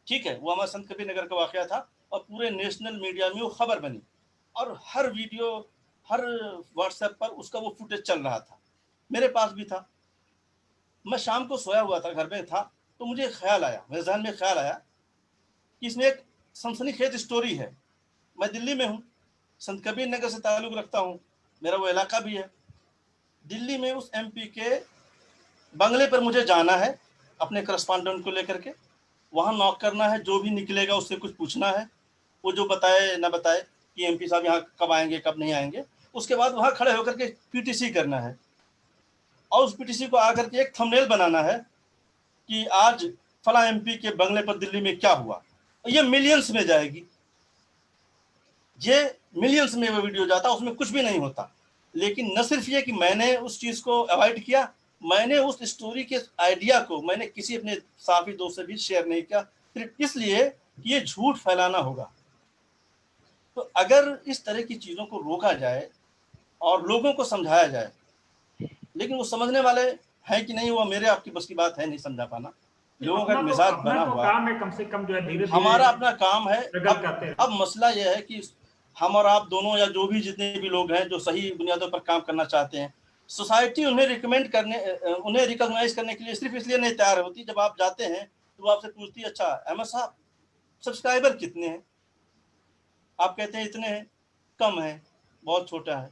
Speaker 4: ठीक है, वो हमारे संत कबीर नगर का वाकया था और पूरे नेशनल मीडिया में वो खबर बनी और हर वीडियो, हर व्हाट्सएप पर उसका वो फुटेज चल रहा था। मेरे पास भी था। मैं शाम को सोया हुआ था, घर में था, तो मुझे ख्याल आया, मेरे जहन में ख्याल आया कि इसमें एक सनसनीखेज स्टोरी है। मैं दिल्ली में हूँ, संत कबीर नगर से ताल्लुक़ रखता हूँ, मेरा वो इलाका भी है। दिल्ली में उस एमपी के बंगले पर मुझे जाना है अपने करस्पॉन्डेंट को लेकर के, वहाँ नॉक करना है, जो भी निकलेगा उससे कुछ पूछना है, वो जो बताए ना बताए कि एमपी साहब यहाँ कब आएंगे कब नहीं आएंगे। उसके बाद वहाँ खड़े होकर के पीटीसी करना है और उस पीटीसी को आकर के एक थंबनेल बनाना है कि आज फला एमपी के बंगले पर दिल्ली में क्या हुआ। ये मिलियंस में जाएगी, ये मिलियंस में वो वीडियो जाता, उसमें कुछ भी नहीं होता। लेकिन न सिर्फ ये कि मैंने उस चीज़ को अवॉइड किया, मैंने उस स्टोरी के आइडिया को मैंने किसी अपने साथी दोस्त से भी शेयर नहीं किया, सिर्फ इसलिए कि ये झूठ फैलाना होगा। तो अगर इस तरह की चीज़ों को रोका जाए और लोगों को समझाया जाए, लेकिन वो समझने वाले हैं कि नहीं, वो मेरे आपकी बस की बात है नहीं समझा पाना। लोगों का मिजाज बना हुआ,
Speaker 1: काम है, कम से कम जो है धीरे धीरे
Speaker 4: हमारा अपना काम है।
Speaker 1: स्ट्रगल करते हैं।
Speaker 4: अब मसला यह है कि हम और आप दोनों या जो भी जितने भी लोग हैं जो सही बुनियादों पर काम करना चाहते हैं, सोसाइटी उन्हें उन्हें रिकॉग्नाइज करने के लिए सिर्फ इसलिए नहीं तैयार होती। जब आप जाते हैं तो वो आपसे पूछती है, अच्छा अहमद साहब सब्सक्राइबर कितने हैं? आप कहते हैं इतने हैं, कम है, बहुत छोटा है।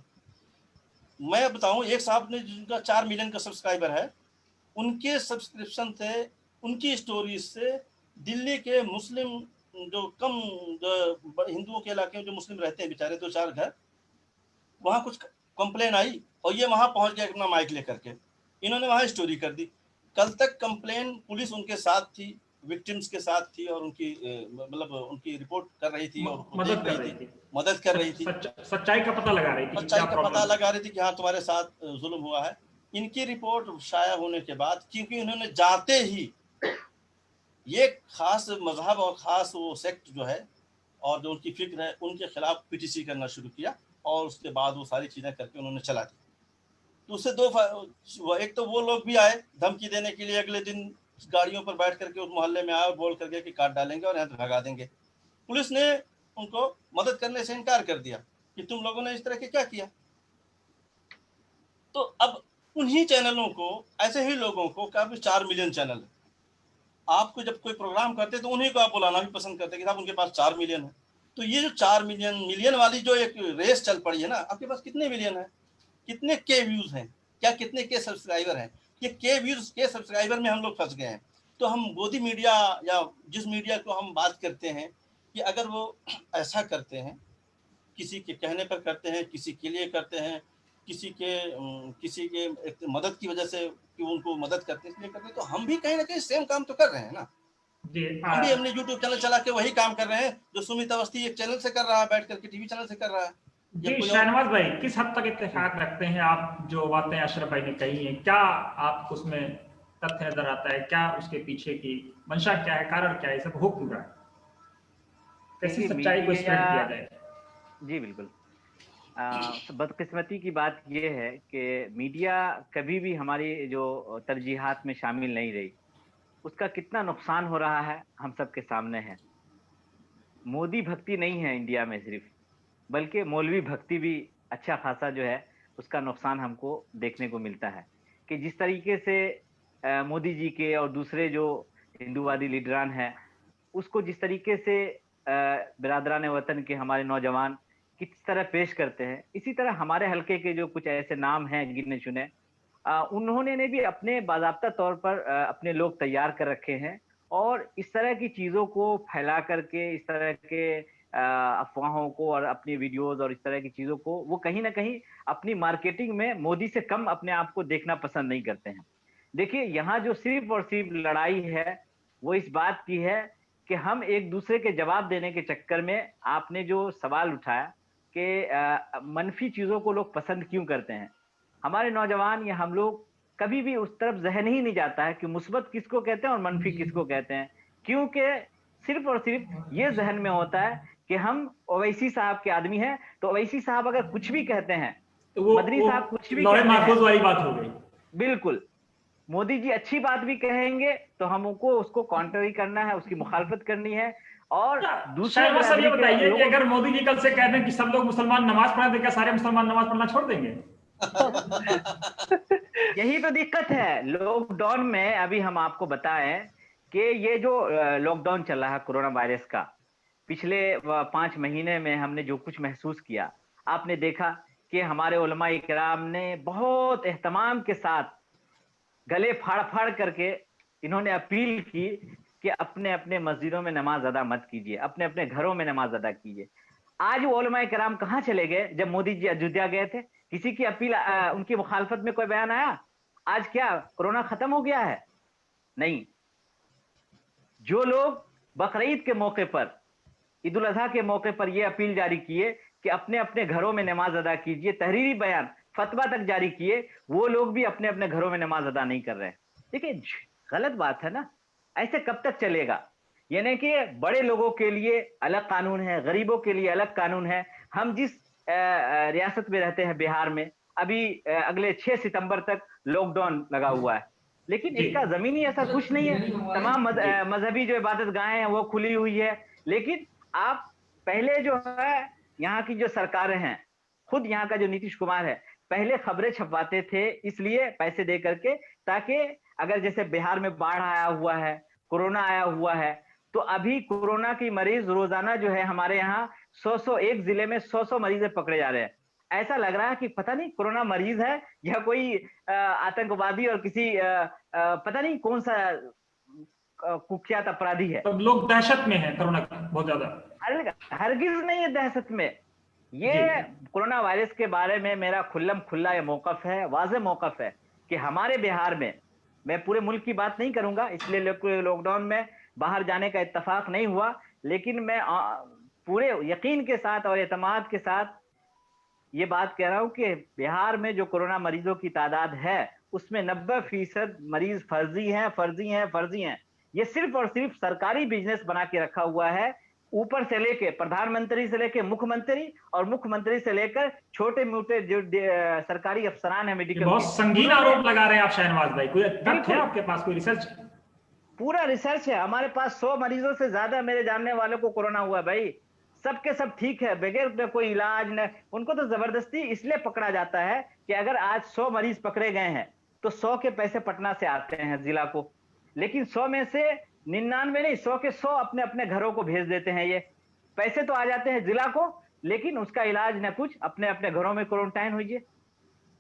Speaker 4: मैं बताऊं, एक साहब ने जिनका 4 मिलियन का सब्सक्राइबर है, उनके सब्सक्रिप्शन से, उनकी स्टोरीज से दिल्ली के मुस्लिम जो कम जो हिंदुओं के इलाके में जो मुस्लिम रहते हैं बेचारे 2-4 घर, वहाँ कुछ कंप्लेन आई और ये वहाँ पहुँच गया अपना माइक लेकर के, इन्होंने वहाँ स्टोरी कर दी। कल तक कंप्लेन पुलिस उनके साथ थी, विक्टिम्स के साथ थी और उनकी मतलब उनकी रिपोर्ट कर रही थी और
Speaker 1: मदद कर रही थी,
Speaker 4: सच्चाई
Speaker 1: का पता लगा रही थी,
Speaker 4: सच्चाई का पता लगा रही थी कि हाँ तुम्हारे साथ जुल्म हुआ है। इनकी रिपोर्ट शाया होने के बाद, क्योंकि उन्होंने जाते ही ये खास मजहब और खास वो सेक्ट जो है और जो उनकी फिक्र है उनके खिलाफ पीटीसी करना शुरू किया और उसके बाद वो सारी चीज़ें करके उन्होंने चला दी। तो उससे एक तो वो लोग भी आए धमकी देने के लिए, अगले दिन गाड़ियों पर बैठ करके उस मोहल्ले में आए और बोल करके कि काट डालेंगे और यहाँ से भगा देंगे। पुलिस ने उनको मदद करने से इनकार कर दिया कि तुम लोगों ने इस तरह के क्या किया। तो अब उन्हीं चैनलों को, ऐसे ही लोगों को, काफी 4 मिलियन चैनल है, आपको जब कोई प्रोग्राम करते तो उन्हीं को आप बुलाना भी पसंद करते कि साहब उनके पास 4 मिलियन है। तो ये जो 4 मिलियन वाली जो एक रेस चल पड़ी है ना, आपके पास कितने मिलियन है, कितने के व्यूज हैं, क्या कितने के सब्सक्राइबर हैं? ये के व्यूज के सब्सक्राइबर में हम लोग फंस गए हैं। तो हम गोदी मीडिया या जिस मीडिया को हम बात करते हैं कि अगर वो ऐसा करते हैं, किसी के कहने पर करते हैं, किसी के लिए करते हैं, किसी के एक मदद की वजह से कि उनको मदद करते हैं इसलिए करते हैं, तो हम भी कहीं ना कहीं सेम काम तो कर रहे हैं ना। हम भी अपने यूट्यूब चैनल चला के वही काम कर रहे हैं जो सुमित अवस्थी एक चैनल से कर रहा है, बैठ करके टीवी चैनल से कर रहा है।
Speaker 1: जी शहनवाज भाई, किस हद तक इत्तेफाक रखते हैं आप जो बातें अशरफ भाई ने कही हैं? क्या आप उसमें तथ्य नजर आता है? क्या उसके पीछे की मंशा क्या है, कारण क्या है, सब हो क्यों रहा है? कैसी सच्चाई को स्प्रेड किया जाए?
Speaker 2: जी बिल्कुल। बदकिस्मती की बात यह है कि मीडिया कभी भी हमारी जो तरजीहात में शामिल नहीं रही, उसका कितना नुकसान हो रहा है हम सबके सामने है। मोदी भक्ति नहीं है इंडिया में सिर्फ, बल्कि मौलवी भक्ति भी अच्छा खासा जो है उसका नुकसान हमको देखने को मिलता है कि जिस तरीके से मोदी जी के और दूसरे जो हिंदूवादी लीडरान हैं उसको जिस तरीके से बिरादरान वतन के हमारे नौजवान किस तरह पेश करते हैं, इसी तरह हमारे हलके के जो कुछ ऐसे नाम हैं गिने चुने, उन्होंने ने भी अपने बाज़ाब्ता तौर पर अपने लोग तैयार कर रखे हैं और इस तरह की चीज़ों को फैला करके, इस तरह के अफ़वाहों को और अपनी वीडियोज़ और इस तरह की चीज़ों को वो कहीं न कहीं अपनी मार्केटिंग में मोदी से कम अपने आप को देखना पसंद नहीं करते हैं। देखिए, यहाँ जो सिर्फ़ और सिर्फ़ लड़ाई है, वो इस बात की है कि हम एक-दूसरे के जवाब देने के चक्कर में आपने जो सवाल उठाया कि मनफ़ी चीज़ों को लोग पसंद क्यों करते हैं? हमारे नौजवान या हम लोग कभी भी उस तरफ ज़हन ही नहीं जाता है कि मुस्बत किसको कहते हैं और मनफ़ी किसको कहते हैं। क्योंकि सिर्फ़ और सिर्फ़ ये ज़हन में होता है कि हम ओवैसी साहब के आदमी हैं, तो ओवैसी साहब अगर कुछ भी कहते हैं,
Speaker 1: तो वो
Speaker 2: मदनी साहब कुछ भी
Speaker 1: लौहे
Speaker 2: कहते हैं,
Speaker 1: महफूज वाली बात हो गई।
Speaker 2: बिल्कुल, मोदी जी अच्छी बात भी कहेंगे, तो हमको उसको काउंटर ही करना है, उसकी मुखालफत करनी है और दूसरे
Speaker 1: शहनवाज साहब ये
Speaker 2: बिरादरी के
Speaker 1: बताइए कि
Speaker 2: लोगों
Speaker 1: अगर मोदी जी कल से कह दें कि सब लोग मुसलमान नमाज पढ़ें, तो क्या सारे मुसलमान नमाज पढ़ना छोड़ देंगे?
Speaker 2: यही तो दिक्कत है। लॉकडाउन में अभी हम आपको बताएं कि ये जो लॉकडाउन चल रहा है कोरोना वायरस का, पिछले 5 महीने में हमने जो कुछ महसूस किया, आपने देखा कि हमारे उलमा इकराम ने बहुत एहतमाम के साथ गले फाड़-फाड़ करके इन्होंने अपील की कि अपने-अपने मस्जिदों में नमाज अदा मत कीजिए, अपने-अपने घरों में नमाज अदा कीजिए। आज वो उलमा इकराम कहाँ चले गए जब मोदी जी अयोध्या गए थे? किसी की अपील उनकी मुखालफत में कोई बयान आया? आज क्या कोरोना खत्म हो गया है? नहीं। जो लोग बकरीद के मौके पर, ईद उल अज़हा के मौके पर ये अपील जारी किए कि अपने-अपने घरों में नमाज अदा कीजिए, तहरीरी बयान, फतवा तक जारी किए, वो लोग भी अपने-अपने घरों में नमाज अदा नहीं कर रहे हैं। देखिए, गलत बात है ना, ऐसे कब तक चलेगा? यानी कि बड़े लोगों के लिए अलग कानून है, गरीबों के लिए अलग कानून है। हम जिस रियासत में रहते हैं बिहार में, अभी अगले 6 सितंबर तक लॉकडाउन लगा हुआ है, लेकिन
Speaker 1: जी।
Speaker 2: इसका ज़मीनी असर कुछ नहीं है। तमाम
Speaker 1: जी।
Speaker 2: मज़हबी जो इबादत गाहें हैं, वो खुली हुई है, लेकिन आप पहले जो है यहाँ की जो सरकारें हैं, खुद यहाँ का जो नीतीश कुमार है, पहले खबरें छपवाते थे इसलिए पैसे दे करके, ताकि अगर जैसे बिहार में बाढ़ आया हुआ है, कोरोना आया हुआ है, तो अभी कोरोना की मरीज रोजाना जो है हमारे यहाँ 100 एक जिले में 100 मरीज पकड़े जा रहे हैं। ऐसा लग रहा है कि पता नहीं कोरोना मरीज है या कोई आतंकवादी और किसी पता नहीं कौन सा कुख्यात अपराधी है।
Speaker 1: तो लोग दहशत में हैं कोरोना की बहुत ज्यादा।
Speaker 2: हरगिज नहीं है दहशत में। ये कोरोना वायरस के बारे में मेरा खुल्लम खुल्ला ये मौकफ है, वाज़ेह मौकफ है कि हमारे बिहार में, मैं पूरे मुल्क की बात नहीं करूंगा इसलिए लॉकडाउन में बाहर जाने का इत्तेफाक नहीं हुआ, लेकिन मैं पूरे यकीन के साथ और एतमाद के साथ ये बात कह रहा हूं कि बिहार में जो कोरोना मरीजों की तादाद है उसमें 90% मरीज फर्जी हैं। ये सिर्फ और सिर्फ सरकारी बिजनेस बना के रखा हुआ है, ऊपर से लेके प्रधानमंत्री से लेके मुख्यमंत्री और मुख्यमंत्री से लेकर छोटे मोटे जो सरकारी अफसरान है मेडिकल,
Speaker 1: बहुत संगीन आरोप लगा रहे हैं आप शहनवाज भाई। कोई तथ्य है आपके पास, कोई रिसर्च?
Speaker 2: पूरा रिसर्च है हमारे पास। 100 मरीजों से ज्यादा मेरे जानने वालों को कोरोना हुआ भाई, सबके सब ठीक है, बगैर कोई इलाज न। उनको तो जबरदस्ती इसलिए पकड़ा जाता है कि अगर आज 100 मरीज पकड़े गए हैं तो 100 के पैसे पटना से आते हैं जिला को, लेकिन 100 में से 99 नहीं, 100 के 100 अपने अपने घरों को भेज देते हैं। ये पैसे तो आ जाते हैं जिला को, लेकिन उसका इलाज न कुछ, अपने अपने घरों में क्वारंटाइन होइए।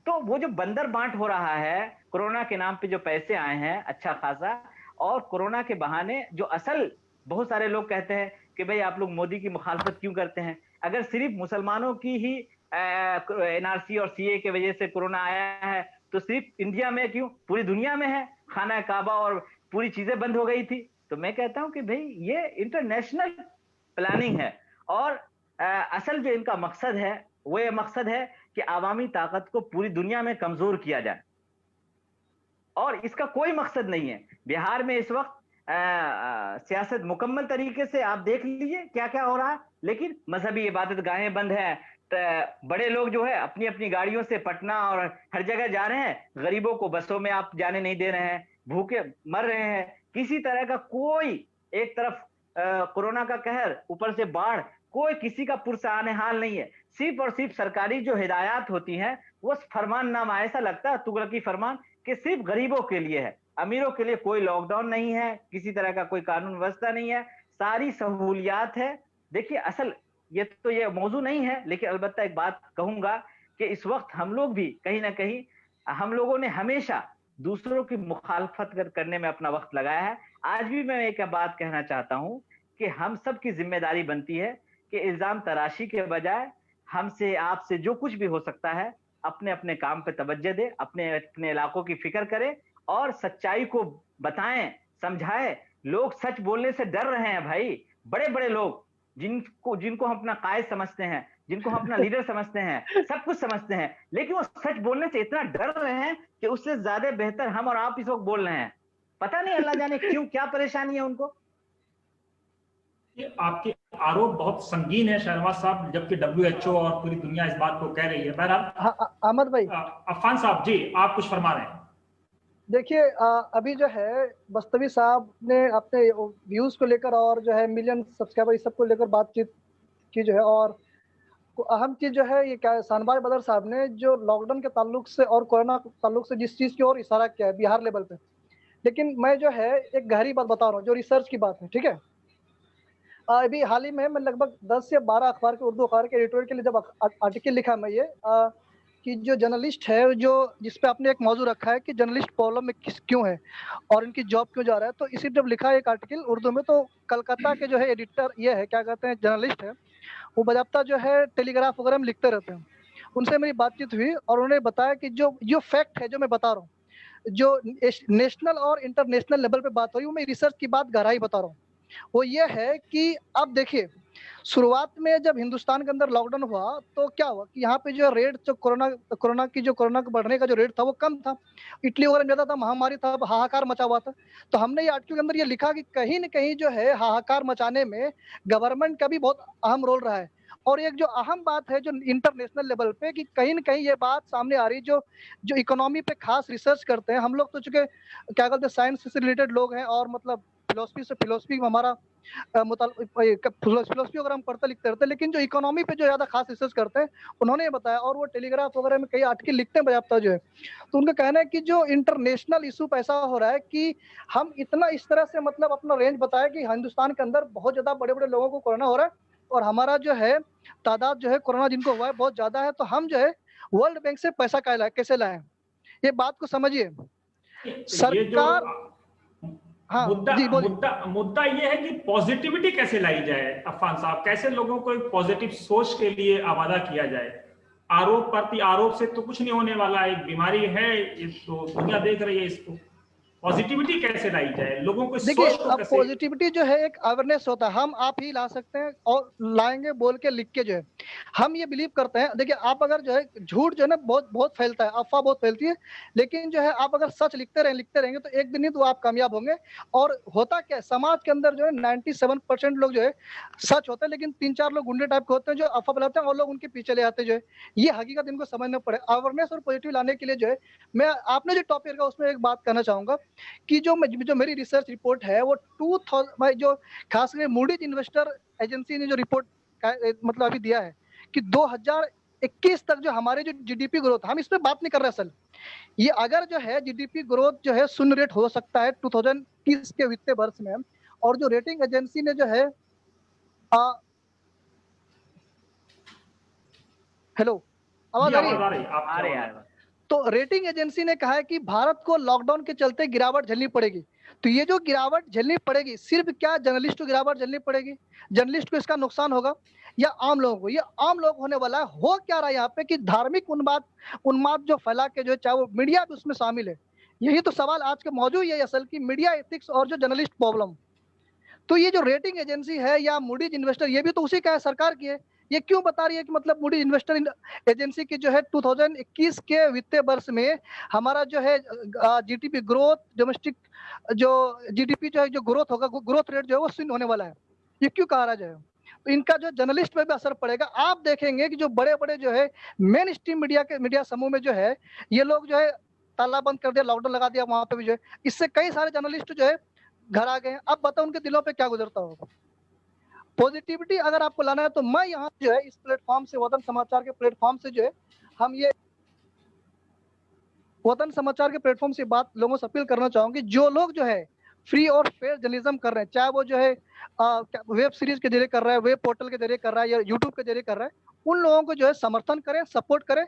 Speaker 2: तो वो जो बंदर बांट हो रहा है कोरोना के नाम पे, जो पैसे आए हैं अच्छा खासा, और कोरोना के बहाने जो असल बहुत सारे लोग कहते हैं कि भाई आप लोग मोदी की मुखालफत क्यों करते हैं? अगर सिर्फ मुसलमानों की ही एनआरसी और सीए की वजह से कोरोना आया है तो सिर्फ इंडिया में क्यों, पूरी दुनिया में है। खाना काबा और पूरी चीजें बंद हो गई थी। तो मैं कहता हूं कि भाई ये इंटरनेशनल प्लानिंग है और असल जो इनका मकसद है वो ये मकसद है कि आवामी ताकत को पूरी दुनिया में कमजोर किया जाए, और इसका कोई मकसद नहीं है। बिहार में इस वक्त सियासत मुकम्मल तरीके से आप देख लीजिए क्या क्या हो रहा है, लेकिन मजहबी इबादत गाहें बंद हैं। बड़े लोग जो है अपनी अपनी गाड़ियों से पटना और हर जगह जा रहे हैं, गरीबों को बसों में आप जाने नहीं दे रहे हैं, भूखे मर रहे हैं। किसी तरह का कोई, एक तरफ कोरोना का कहर, ऊपर से बाढ़, कोई किसी का पुरसाने हाल नहीं है। सिर्फ और सिर्फ सरकारी जो हिदायत होती हैं वो फरमाननामा, ऐसा लगता है तुगलकी फरमान, कि सिर्फ गरीबों के लिए है, अमीरों के लिए कोई लॉकडाउन नहीं है, किसी तरह का कोई कानून व्यवस्था नहीं है, सारी सहूलियात है। देखिए असल ये मौजू नहीं है, लेकिन अलबत्ता एक बात कहूंगा कि इस वक्त हम लोग भी कहीं ना कहीं, हम लोगों ने हमेशा दूसरों की मुखालफत करने में अपना वक्त लगाया है। आज भी मैं एक बात कहना चाहता हूं कि हम सब की जिम्मेदारी बनती है कि इल्जाम तराशी के बजाय हमसे आपसे जो कुछ भी हो सकता है अपने अपने काम पे तवज्जो दे, अपने अपने इलाकों की फिक्र करें और सच्चाई को बताएं, समझाएं। लोग सच बोलने से डर रहे हैं भाई, बड़े बड़े लोग जिनको हम अपना कायद समझते हैं, जिनको हम अपना लीडर समझते हैं, सब कुछ समझते हैं, लेकिन वो सच बोलने से इतना डर रहे हैं कि उससे ज्यादा बेहतर हम और आप इस वक्त बोल रहे हैं। पता नहीं अल्लाह जाने क्यों, क्या परेशानी है उनको।
Speaker 1: ये आपके आरोप बहुत संगीन है शहरवाज साहब, जबकि WHO और पूरी दुनिया इस बात को कह रही है। बहरहाल
Speaker 3: अहमद भाई,
Speaker 1: अफान साहब जी, आप कुछ फरमा रहे हैं।
Speaker 3: देखिए अभी जो है बस्तवी साहब ने अपने व्यूज को लेकर और जो है मिलियन सब्सक्राइबर इस सब को लेकर बातचीत की जो है, और अहम चीज जो है ये क्या है, शानबाज बदर साहब ने जो लॉकडाउन के ताल्लुक से और कोरोना के ताल्लुक से जिस चीज की ओर इशारा किया है बिहार लेवल पे, लेकिन मैं जो है एक गहरी बात बता रहा हूँ जो रिसर्च की बात है, ठीक है। अभी हाल ही में मैं लगभग 10 से 12 अखबार के, उर्दू अखबार के एडिटोरियल के लिए जब आर्टिकल लिखा मैं ये कि जो जर्नलिस्ट है, जो जिसपे आपने एक मौजू रखा है कि जर्नलिस्ट प्रॉब्लम में क्यों है और इनकी जॉब क्यों जा रहा है, तो इसी जब लिखा है एक आर्टिकल उर्दू में, तो कलकत्ता के जो है एडिटर ये है, क्या कहते हैं, जर्नलिस्ट है, वो बजाबता जो है टेलीग्राफ वगैरह में लिखते रहते हैं। उनसे मेरी बातचीत हुई और उन्होंने बताया कि जो फैक्ट है जो मैं बता रहा हूँ, जो नेशनल और इंटरनेशनल लेवल पे बात हुई, वो मैं रिसर्च की बात गहराई बता रहा हूँ। वो ये है कि अब देखिए, शुरुआत में जब हिंदुस्तान के अंदर लॉकडाउन हुआ तो क्या हुआ कि यहाँ पे जो रेट, जो कोरोना के बढ़ने का जो रेट था वो कम था, इटली वगैरह में ज्यादा था, महामारी था, हाहाकार मचा हुआ था। तो हमने ये आर्टिकल के अंदर ये लिखा कि कहीं न कहीं जो है हाहाकार मचाने में गवर्नमेंट का भी बहुत अहम रोल रहा है। और एक जो अहम बात है जो इंटरनेशनल लेवल पे, कि कहीं न कहीं ये बात सामने आ रही, जो इकोनॉमी पे खास रिसर्च करते हैं, हम लोग तो चूंकि क्या कहते हैं साइंस से रिलेटेड लोग हैं, और मतलब फिलोसफी में हमारा फिलोसफी वगैरह हम पढ़ते लिखते रहते हैं, लेकिन जो इकोनॉमी पे जो ज्यादा खास रिसर्च करते हैं उन्होंने ये बताया, और वो टेलीग्राफ वगैरह में कई आर्टिकल लिखते हैं बजाबता जो है। तो उनका कहना है कि जो इंटरनेशनल इशू पे ऐसा हो रहा है कि हम इतना इस तरह से मतलब अपना रेंज बताया कि हिंदुस्तान के अंदर बहुत ज्यादा बड़े बड़े लोगों को कोरोना हो रहा है, और हमारा जो है तादाद जो है कोरोना जिनको हुआ है बहुत ज्यादा है, तो हम जो है वर्ल्ड बैंक से पैसा कैसे लाएं, ये बात को समझिए। सरकार, हाँ जी बोलिए।
Speaker 1: मुद्दा ये है कि पॉजिटिविटी कैसे लाई जाए अफान साहब, कैसे लोगों को एक पॉजिटिव सोच के लिए आवादा किया जाए। आरोप प्रति आरोप से तो कुछ नहीं होने वाला, एक बीमारी है, ये तो दुनिया देख रही है इसको। पॉजिटिविटी कैसे लाई जाए, लोगों को
Speaker 3: देखिए,
Speaker 1: सोच को
Speaker 3: अब
Speaker 1: कैसे।
Speaker 3: पॉजिटिविटी जो है एक अवेयरनेस होता है, हम आप ही ला सकते हैं और लाएंगे बोल के लिख के जो है हम ये बिलीव करते हैं। देखिए, आप अगर जो है झूठ जो है ना बहुत फैलता है, अफवाह बहुत फैलती है, लेकिन जो है आप अगर सच लिखते रहेंगे तो एक दिन ही तो आप कामयाब होंगे। और होता क्या है, समाज के अंदर जो है 97% लोग जो है सच होते हैं, लेकिन 3-4 लोग गुंडे टाइप के होते हैं जो अफवाह फैलाते हैं और लोग उनके पीछे ले आते हैं। जो है ये हकीकत इनको समझना पड़े। अवेयरनेस और पॉजिटिव लाने के लिए जो है मैं आपने जो टॉपिक रखा उसमें एक बात कहना चाहूंगा कि जो मेरी रिसर्च रिपोर्ट है वो 2000 जो खास करके मूडीज इन्वेस्टर एजेंसी ने जो रिपोर्ट मतलब अभी दिया है कि 2021 तक जो हमारे जो जीडीपी ग्रोथ, हम इस पे बात नहीं कर रहे असल, ये अगर जो है जीडीपी ग्रोथ जो है 0 रेट हो सकता है 2021 के वित्तीय वर्ष में। और जो रेटिंग एजेंसी ने जो है हेलो, आवाज आ रही है? तो रेटिंग एजेंसी ने कहा है कि भारत को लॉकडाउन के चलते गिरावट झेलनी पड़ेगी। तो ये जो गिरावट झेलनी पड़ेगी, सिर्फ क्या जर्नलिस्ट को गिरावट झेलनी पड़ेगी, जर्नलिस्ट को इसका नुकसान होगा या आम लोगों को? ये आम लोग होने वाला है। हो क्या रहा है यहाँ पे कि धार्मिक उन्माद जो फैला के जो, चाहे वो मीडिया भी उसमें शामिल है। यही तो सवाल आज का मौजूद है असल की, मीडिया एथिक्स और जो जर्नलिस्ट प्रॉब्लम। तो ये जो रेटिंग एजेंसी है या मूडीज इन्वेस्टर, ये भी तो उसी का है, सरकार की है। ये क्यों बता रही है कि मतलब मूडीज इन्वेस्टर एजेंसी की जो है 2021 के वित्तीय वर्ष में हमारा जो है जीडीपी ग्रोथ, डोमेस्टिक जो जीडीपी जो है जो ग्रोथ होगा, ग्रोथ रेट जो है वो 0 होने वाला है, ये क्यों कहा रहा है? तो इनका जो जर्नलिस्ट पे भी असर पड़ेगा। आप देखेंगे कि जो बड़े बड़े जो है मेन स्ट्रीम मीडिया समूह में जो है ये लोग जो है ताला बंद कर दिया, लॉकडाउन लगा दिया, वहां पे भी जो है इससे कई सारे जर्नलिस्ट जो है घर आ गए। अब बताओ उनके दिलों पे क्या गुजरता होगा। पॉजिटिविटी अगर आपको लाना है तो मैं यहाँ जो है इस प्लेटफॉर्म से, वतन समाचार के प्लेटफॉर्म से जो है हम ये वतन समाचार के प्लेटफॉर्म से बात लोगों से अपील करना चाहूंगी, जो लोग जो है फ्री और फेयर जर्नलिज्म कर रहे हैं, चाहे वो जो है वेब सीरीज के जरिए कर रहा है, वेब पोर्टल के जरिए कर रहा है या यूट्यूब के जरिए कर रहा है, उन लोगों को जो है समर्थन करें, सपोर्ट करें।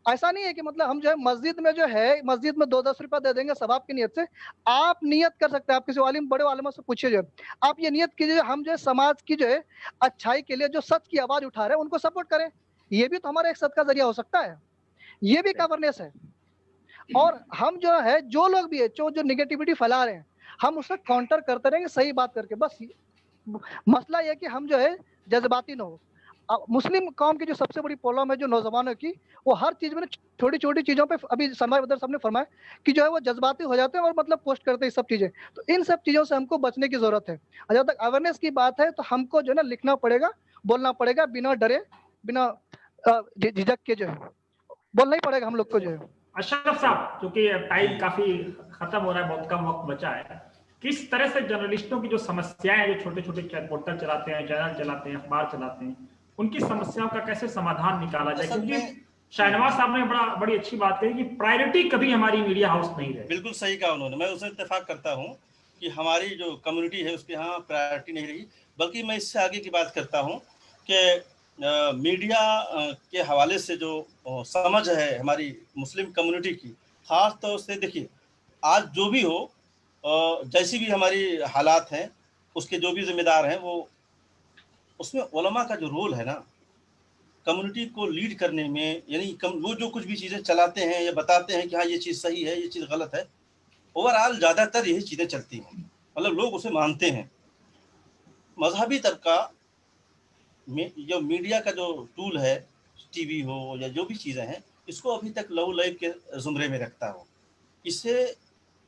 Speaker 3: ऐसा नहीं है कि मतलब हम जो है मस्जिद में जो है, मस्जिद में 2-10 रुपया दे देंगे सवाब की नियत से। आप नियत कर सकते हैं, आप किसी आलिम, बड़े आलिमों से पूछिए, जो है आप ये नियत कीजिए, हम जो है समाज की जो है अच्छाई के लिए जो सच की आवाज उठा रहे हैं उनको सपोर्ट करें। ये भी तो हमारा एक सदका जरिया हो सकता है, ये भी अवेयरनेस है। और हम जो है, जो लोग भी है जो निगेटिविटी फैला रहे हैं, हम उससे काउंटर करते रहेंगे सही बात करके। बस मसला ये है कि हम जो है जज्बाती ना हो। मुस्लिम कौम की जो सबसे बड़ी प्रॉब्लम है जो नौजवानों की, वो हर चीज में छोटी छोटी चीजों पे, अभी सलमान बदर साहब ने फरमाया कि जो है वो जज्बाती हो जाते हैं और मतलब पोस्ट करते हैं सब चीजें। तो इन सब चीजों से हमको बचने की जरूरत है। और जब तक अवेयरनेस की बात है तो हमको जो है ना लिखना पड़ेगा, बोलना पड़ेगा, बिना डरे, बिना झिझक के, जो है बोलना ही पड़ेगा हम लोग को जो है।
Speaker 1: अशरफ साहब, क्योंकि टाइम काफी खत्म हो रहा है, बहुत कम वक्त बचा है, किस तरह से जर्नलिस्टों की जो समस्याएं हैं, जो छोटे छोटे पोर्टल चलाते हैं, चैनल चलाते हैं, अखबार चलाते हैं, उनकी समस्याओं का कैसे समाधान निकाला जाए? क्योंकि शाहनवाज साहब ने बड़ी अच्छी बात कही कि प्रायोरिटी कभी हमारी मीडिया हाउस नहीं रहे।
Speaker 4: बिल्कुल सही कहा उन्होंने, मैं उससे इत्तेफाक करता हूँ कि हमारी जो कम्युनिटी है उसके यहाँ प्रायोरिटी नहीं रही। बल्कि मैं इससे आगे की बात करता हूँ कि मीडिया के हवाले से जो समझ है हमारी मुस्लिम कम्युनिटी की, ख़ास तौर से देखिए आज जो भी हो, जैसी भी हमारी हालात हैं, उसके जो भी जिम्मेदार हैं, वो उसमें उलमा का जो रोल है ना कम्युनिटी को लीड करने में, यानी वो जो कुछ भी चीज़ें चलाते हैं या बताते हैं कि हाँ ये चीज़ सही है, ये चीज़ गलत है, ओवरऑल ज़्यादातर यही चीज़ें चलती हैं, मतलब लोग उसे मानते हैं। मजहबी तबका में जो मीडिया का जो टूल है, टीवी हो या जो भी चीज़ें हैं, इसको अभी तक लहू लैब के ज़ुमरे में रखता हो। इसे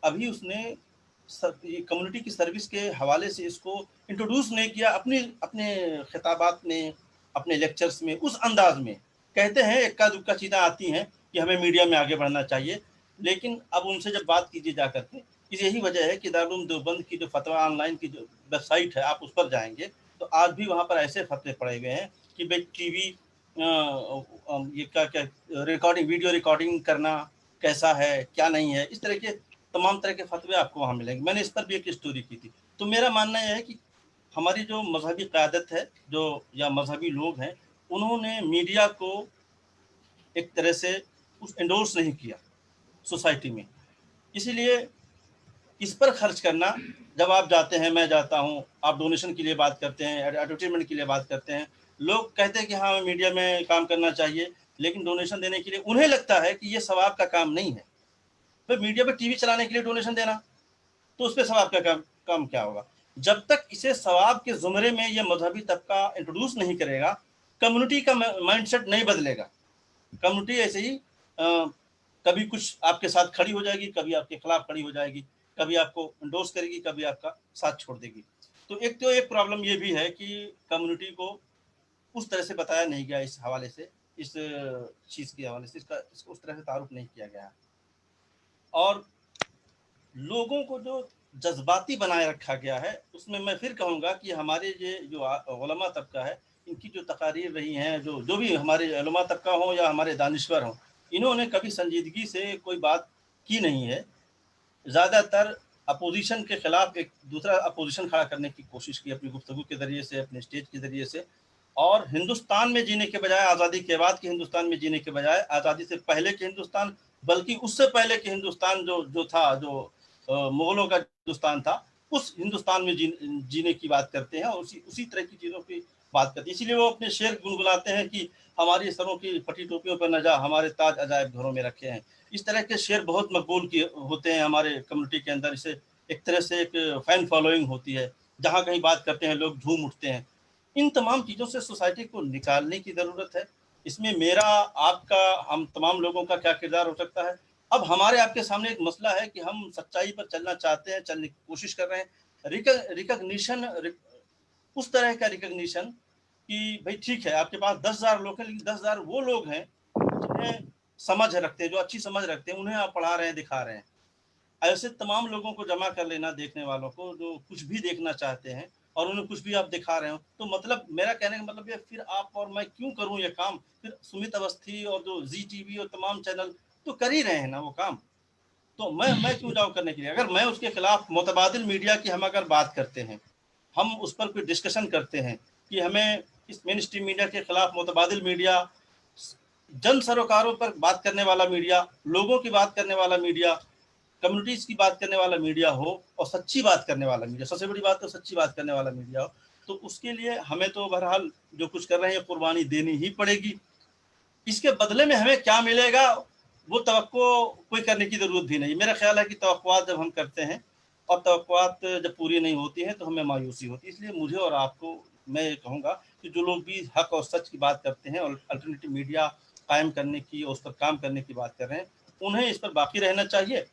Speaker 4: अभी उसने कम्युनिटी की सर्विस के हवाले से इसको इंट्रोड्यूस नहीं किया अपने खिताबात में, अपने लेक्चर्स में, उस अंदाज में। कहते हैं इक्का दुक्का चीज़ें आती हैं कि हमें मीडिया में आगे बढ़ना चाहिए, लेकिन अब उनसे जब बात कीजिए जा करके, यही वजह है कि दारुल उलूम देवबंद की जो फतवा ऑनलाइन की जो वेबसाइट है, आप उस पर जाएंगे तो आज भी वहाँ पर ऐसे फतवे पड़े हुए हैं कि भाई टीवी ये क्या रिकॉर्डिंग, वीडियो रिकॉर्डिंग करना कैसा है, क्या नहीं है, इस तरह के तमाम तरह के फतवे आपको वहाँ मिलेंगे। मैंने इस पर भी एक स्टोरी की थी। तो मेरा मानना यह है कि हमारी जो मजहबी क़यादत है, जो या मजहबी लोग हैं, उन्होंने मीडिया को एक तरह से उस एंडोर्स नहीं किया सोसाइटी में। इसीलिए इस पर खर्च करना, जब आप जाते हैं, मैं जाता हूँ, आप डोनेशन के लिए बात करते हैं, एडवर्टाइजमेंट के लिए बात करते हैं, लोग कहते हैं कि हाँ मीडिया में काम करना चाहिए, लेकिन डोनेशन देने के लिए उन्हें लगता है कि ये सवाब का काम नहीं है। फिर मीडिया पे टीवी चलाने के लिए डोनेशन देना, तो उस पर सवाब का काम क्या होगा? जब तक इसे सवाब के ज़ुमरे में ये मजहबी तबका इंट्रोड्यूस नहीं करेगा, कम्युनिटी का माइंडसेट नहीं बदलेगा। कम्युनिटी ऐसे ही कभी कुछ आपके साथ खड़ी हो जाएगी, कभी आपके खिलाफ खड़ी हो जाएगी, कभी आपको इंडोर्स करेगी, कभी आपका साथ छोड़ देगी। तो एक प्रॉब्लम ये भी है कि कम्युनिटी को उस तरह से बताया नहीं गया, इस हवाले से, इस चीज़ के हवाले से इसको उस तरह से तारुफ नहीं किया गया। और लोगों को जो जज्बाती बनाए रखा गया है, उसमें मैं फिर कहूँगा कि हमारे ये जो उलमा तबका है, इनकी जो तकारीर रही हैं, जो भी हमारे उलमा तबका हों या हमारे दानिश्वर हों, इन्होंने कभी संजीदगी से कोई बात की नहीं है। ज़्यादातर अपोजिशन के खिलाफ एक दूसरा अपोजिशन खड़ा करने की कोशिश की अपनी गुफ्तगू के ज़रिए से, अपने स्टेज के ज़रिए से। और हिंदुस्तान में जीने के बजाय, आज़ादी के बाद के हिंदुस्तान में जीने के बजाय, आज़ादी से पहले के हिंदुस्तान, बल्कि उससे पहले के हिंदुस्तान जो था, जो मुग़लों का हिंदुस्तान था, उस हिंदुस्तान में जीने की बात करते हैं और उसी तरह की चीज़ों की बात करते हैं। इसीलिए वो अपने शेर गुनगुनाते हैं कि हमारी सरों की फटी टोपियों पर न जा, हमारे ताज अजायब घरों में रखे हैं। इस तरह के शेर बहुत मकबूल होते हैं हमारे कम्युनिटी के अंदर। इसे एक तरह से एक फ़ैन फॉलोइंग होती है, जहाँ कहीं बात करते हैं लोग झूम उठते हैं। इन तमाम चीज़ों से सोसाइटी को निकालने की ज़रूरत है। इसमें मेरा, आपका, हम तमाम लोगों का क्या किरदार हो सकता है? अब हमारे आपके सामने एक मसला है कि हम सच्चाई पर चलना चाहते हैं, चलने की कोशिश कर रहे हैं। रिकॉग्निशन, उस तरह का रिकॉग्निशन कि भाई ठीक है, आपके पास 10,000 लोग हैं, लेकिन 10,000 वो लोग हैं जिन्हें समझ रखते हैं, जो अच्छी समझ रखते हैं, उन्हें आप पढ़ा रहे हैं, दिखा रहे हैं। ऐसे तमाम लोगों को जमा कर लेना, देखने वालों को जो कुछ भी देखना चाहते हैं, और उन्हें कुछ भी आप दिखा रहे हो, तो मतलब मेरा कहने का मतलब ये, फिर आप और मैं क्यों करूं ये काम? फिर सुमित अवस्थी और जो जी टीवी और तमाम चैनल तो कर ही रहे हैं ना वो काम, तो मैं क्यों जाऊं करने के लिए? अगर मैं उसके खिलाफ मुतबादिल मीडिया की हम अगर बात करते हैं, हम उस पर कोई डिस्कशन करते हैं कि हमें इस मेन स्ट्रीम मीडिया के खिलाफ मुतबादिल मीडिया, जन सरोकारों पर बात करने वाला मीडिया, लोगों की बात करने वाला मीडिया, कम्युनिटीज की बात करने वाला मीडिया हो, और सच्ची बात करने वाला मीडिया, सबसे बड़ी बात तो सच्ची बात करने वाला मीडिया हो, तो उसके लिए हमें तो बहरहाल जो कुछ कर रहे हैं कुर्बानी देनी ही पड़ेगी। इसके बदले में हमें क्या मिलेगा वो तवक्को कोई करने की जरूरत भी नहीं। मेरा ख्याल है कि तवक्कुआत जब हम करते हैं और तवक्कुआत जब पूरी नहीं होती हैं तो हमें मायूसी होती है। इसलिए मुझे और आपको मैं ये कहूँगा कि जो लोग भी हक और सच की बात करते हैं और अल्टरनेटिव मीडिया कायम करने की और उस पर काम करने की बात कर रहे हैं, उन्हें इस पर बाकी रहना चाहिए।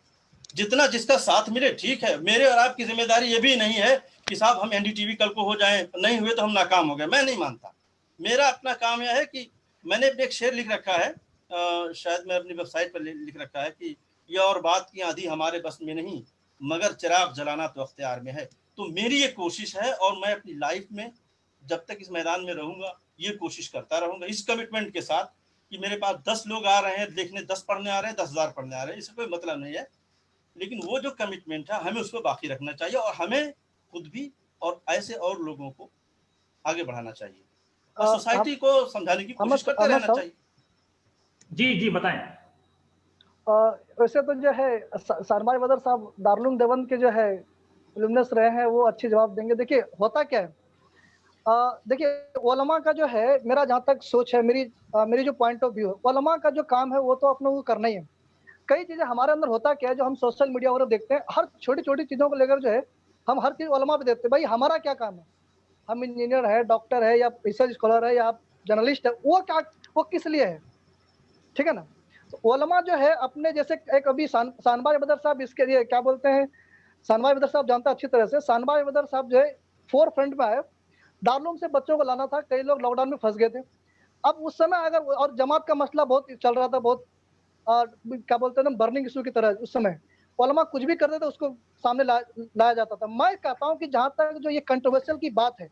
Speaker 4: जितना जिसका साथ मिले ठीक है। मेरे और आपकी जिम्मेदारी ये भी नहीं है कि साहब हम एनडीटीवी कल को हो जाएं, नहीं हुए तो हम नाकाम हो गए, मैं नहीं मानता। मेरा अपना काम यह है कि मैंने एक शेर लिख रखा है, शायद मैं अपनी वेबसाइट पर लिख रखा है कि यह और बात की आंधी हमारे बस में नहीं, मगर चिराग जलाना तो अख्तियार में है। तो मेरी ये कोशिश है और मैं अपनी लाइफ में जब तक इस मैदान में रहूंगा ये कोशिश करता रहूंगा, इस कमिटमेंट के साथ कि मेरे पास 10 लोग आ रहे हैं देखने, 10 पढ़ने आ रहे हैं, 10,000 पढ़ने आ रहे हैं, इससे कोई मतलब नहीं है। लेकिन वो जो कमिटमेंट है हमें उसको बाकी रखना चाहिए और हमें खुद भी और ऐसे और लोगों को आगे बढ़ाना चाहिए और सोसाइटी को समझाने की कोशिश करते रहना चाहिए।
Speaker 1: जी जी बताएं।
Speaker 3: वैसे तो जो है सरमाई बदर साहब दारुल देवबंद के जो है इल्यूमिनस रहे हैं, वो अच्छे जवाब देंगे। देखिए होता क्या है, देखिए उलमा का जो है, मेरा जहाँ तक सोच है, मेरी जो पॉइंट ऑफ व्यू है, उलमा का जो काम है वो तो अपने को करना ही है। कई चीजें हमारे अंदर होता क्या है, जो हम सोशल मीडिया वगैरह देखते हैं, हर छोटी छोटी चीजों को लेकर जो है हम हर चीज उलमा पे देते हैं। भाई हमारा क्या काम है? हम इंजीनियर है, डॉक्टर है, या रिसर्च स्कॉलर है, या जर्नलिस्ट है, वो किस लिए है? ठीक है ना। तो उलमा जो है अपने जैसे एक अभी शानबाज बदर साहब, इसके लिए क्या बोलते हैं, शानबाज बदर साहब जानता अच्छी तरह से, शानबाज बदर साहब जो है फोर फ्रंट में आए, दारुल से बच्चों को लाना था, कई लोग लॉकडाउन में फंस गए थे। अब उस समय अगर, और जमात का मसला बहुत चल रहा था, बहुत क्या बोलते हैं ना, बर्निंग इशू की तरह, उस समय उलमा कुछ भी करते थे उसको सामने लाया जाता था। मैं कहता हूँ कि जहाँ तक जो ये कंट्रोवर्शियल की बात है,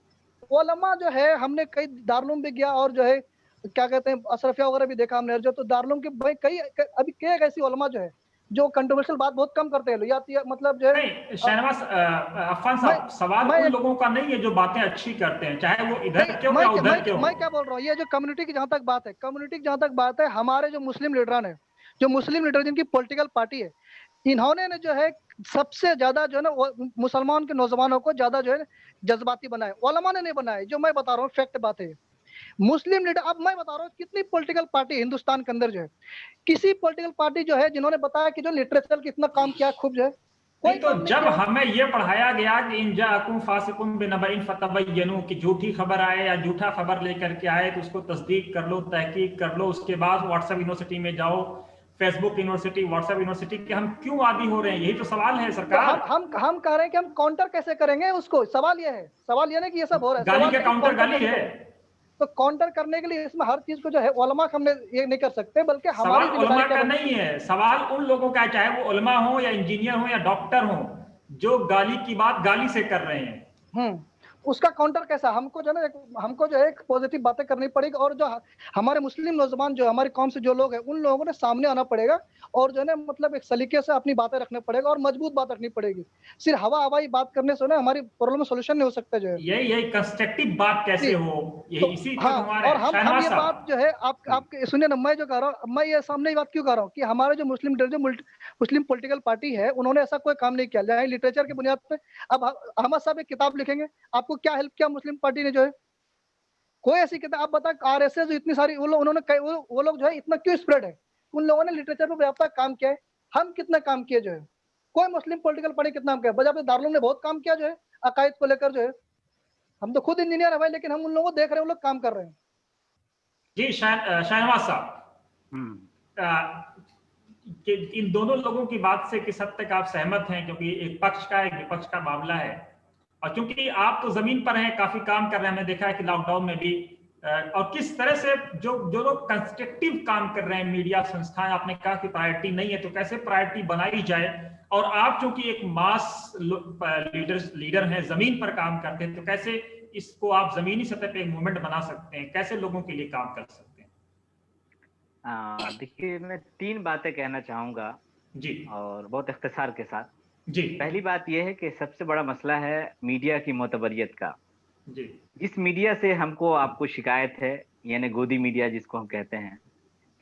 Speaker 3: उलमा जो है, हमने कई दारुल भी गया और जो है क्या कहते हैं अशरफिया वगैरह भी देखा हमने, जो तो दारुल के भाई कई अभी कई ऐसी उलमा जो है जो कंट्रोवर्शियल बात बहुत कम करते हैं, या मतलब जो है।
Speaker 1: नहीं शहनवाज अफान साहब, सवाल उन लोगों का नहीं है जो बातें अच्छी करते हैं, चाहे वो इधर क्यों या उधर क्यों।
Speaker 3: मैं क्या बोल रहा हूँ, ये जो कम्युनिटी की जहाँ तक बात है, कम्युनिटी की जहाँ तक बात है, हमारे जो मुस्लिम लीडरान है, जो मुस्लिम लीडर जिनकी पॉलिटिकल पार्टी है, इन्होंने ने जो है सबसे ज्यादा जो है ना मुसलमान के नौजवानों को ज्यादा जो है जज्बाती बनाए, उलमा ने नहीं बनाए। जो मैं बता रहा हूँ फैक्ट बात है। मुस्लिम लीडर, अब मैं बता रहा हूँ कितनी पॉलिटिकल पार्टी हिंदुस्तान के अंदर जो है, किसी पॉलिटिकल पार्टी जो है जिन्होंने बताया कि जो लिटरेचर कितना काम किया खूब जो है,
Speaker 1: नहीं तो जब हमें ये पढ़ाया गया कि इन जाकुम फासिकुम बिनबइन फतबय्यनु, कि झूठी खबर आए या झूठा खबर लेकर के आए तो उसको तस्दीक कर लो, तहकीक कर लो, उसके बाद व्हाट्सएप यूनिवर्सिटी में जाओ, फेसबुक यूनिवर्सिटी, व्हाट्सएप यूनिवर्सिटी के हम क्यों आदी हो रहे हैं? यही तो सवाल है सरकार।
Speaker 3: तो हम कह रहे हैं कि हम काउंटर कैसे करेंगे उसको, सवाल ये है, सवाल ये नहीं कि ये सब हो रहा है,
Speaker 1: गाली
Speaker 3: सवाल
Speaker 1: का काउंटर गाली है।
Speaker 3: तो काउंटर करने के लिए इसमें हर चीज को जो है उलमा हमने ये नहीं कर सकते, बल्कि हमारी
Speaker 1: सवाल उलमा का नहीं है, सवाल उन लोगों का, चाहे वो उलमा हो या इंजीनियर हो या डॉक्टर हो, जो गाली की बात गाली से कर रहे हैं।
Speaker 3: उसका काउंटर कैसा, हमको जो है हमको जो है पॉजिटिव बातें करनी पड़ेगी, और जो हमारे मुस्लिम नौजवान जो हमारे कौम से जो लोग हैं, उन लोगों ने सामने आना पड़ेगा, और जो है ना मतलब एक सलीके से अपनी बातें रखना पड़ेगा और मजबूत बात रखनी पड़ेगी। सिर्फ हवाई बात करने से ना हमारी प्रॉब्लम सोल्यूशन नहीं हो सकता जो है।
Speaker 1: यही कंस्ट्रक्टिव बात कैसे हो, ये इसी
Speaker 3: हाँ, और हम ये बात जो है आपके सुनिए ना, मैं जो कह रहा हूँ, मैं ये सामने ये बात क्यों कह रहा हूँ कि हमारे जो मुस्लिम पॉलिटिकल पार्टी है, उन्होंने ऐसा कोई काम नहीं किया चाहे लिटरेचर की बुनियाद पे। अब अहमद साहब एक किताब लिखेंगे, आपको क्या हेल्प किया मुस्लिम पार्टी ने जो है? कोई ऐसी किताब आप बता, आरएसएस इतनी सारी वो लोग जो है इतना क्यों स्प्रेड है? उन लोगों ने लिटरेचर पे व्यापक काम किया है। हम कितना काम किए जो है? कोई मुस्लिम पॉलिटिकल पार्टी कितना काम किया? बजाय दारुल ने बहुत काम किया जो है अकायद को लेकर जो है। हम तो खुद इंजीनियर है भाई, लेकिन हम उन लोगों को देख रहे हैं, वो लोग काम कर रहे हैं।
Speaker 1: जी शाहनवाज साहब, कि इन दोनों लोगों की बात से किस हद तक आप सहमत हैं? क्योंकि एक पक्ष का एक विपक्ष का मामला है, और क्योंकि आप तो जमीन पर हैं, काफी काम कर रहे हैं, हमने देखा है कि लॉकडाउन में भी और किस तरह से जो जो लोग कंस्ट्रक्टिव काम कर रहे हैं मीडिया संस्थाएं, आपने कहा कि प्रायोरिटी नहीं है, तो कैसे प्रायोरिटी बनाई जाए? और आप जो कि एक मास लीडर हैं, जमीन पर काम करते हैं, तो कैसे इसको आप जमीनी सतह पे एक मूवमेंट बना सकते हैं? कैसे लोगों के लिए काम कर सकते हैं?
Speaker 2: देखिए, मैं 3 बातें कहना चाहूँगा
Speaker 1: जी
Speaker 2: और बहुत इख्तिसार के साथ।
Speaker 1: जी
Speaker 2: पहली बात ये है कि सबसे बड़ा मसला है मीडिया की मोतबरियत का।
Speaker 1: जी
Speaker 2: जिस मीडिया से हमको आपको शिकायत है, यानी गोदी मीडिया जिसको हम कहते हैं,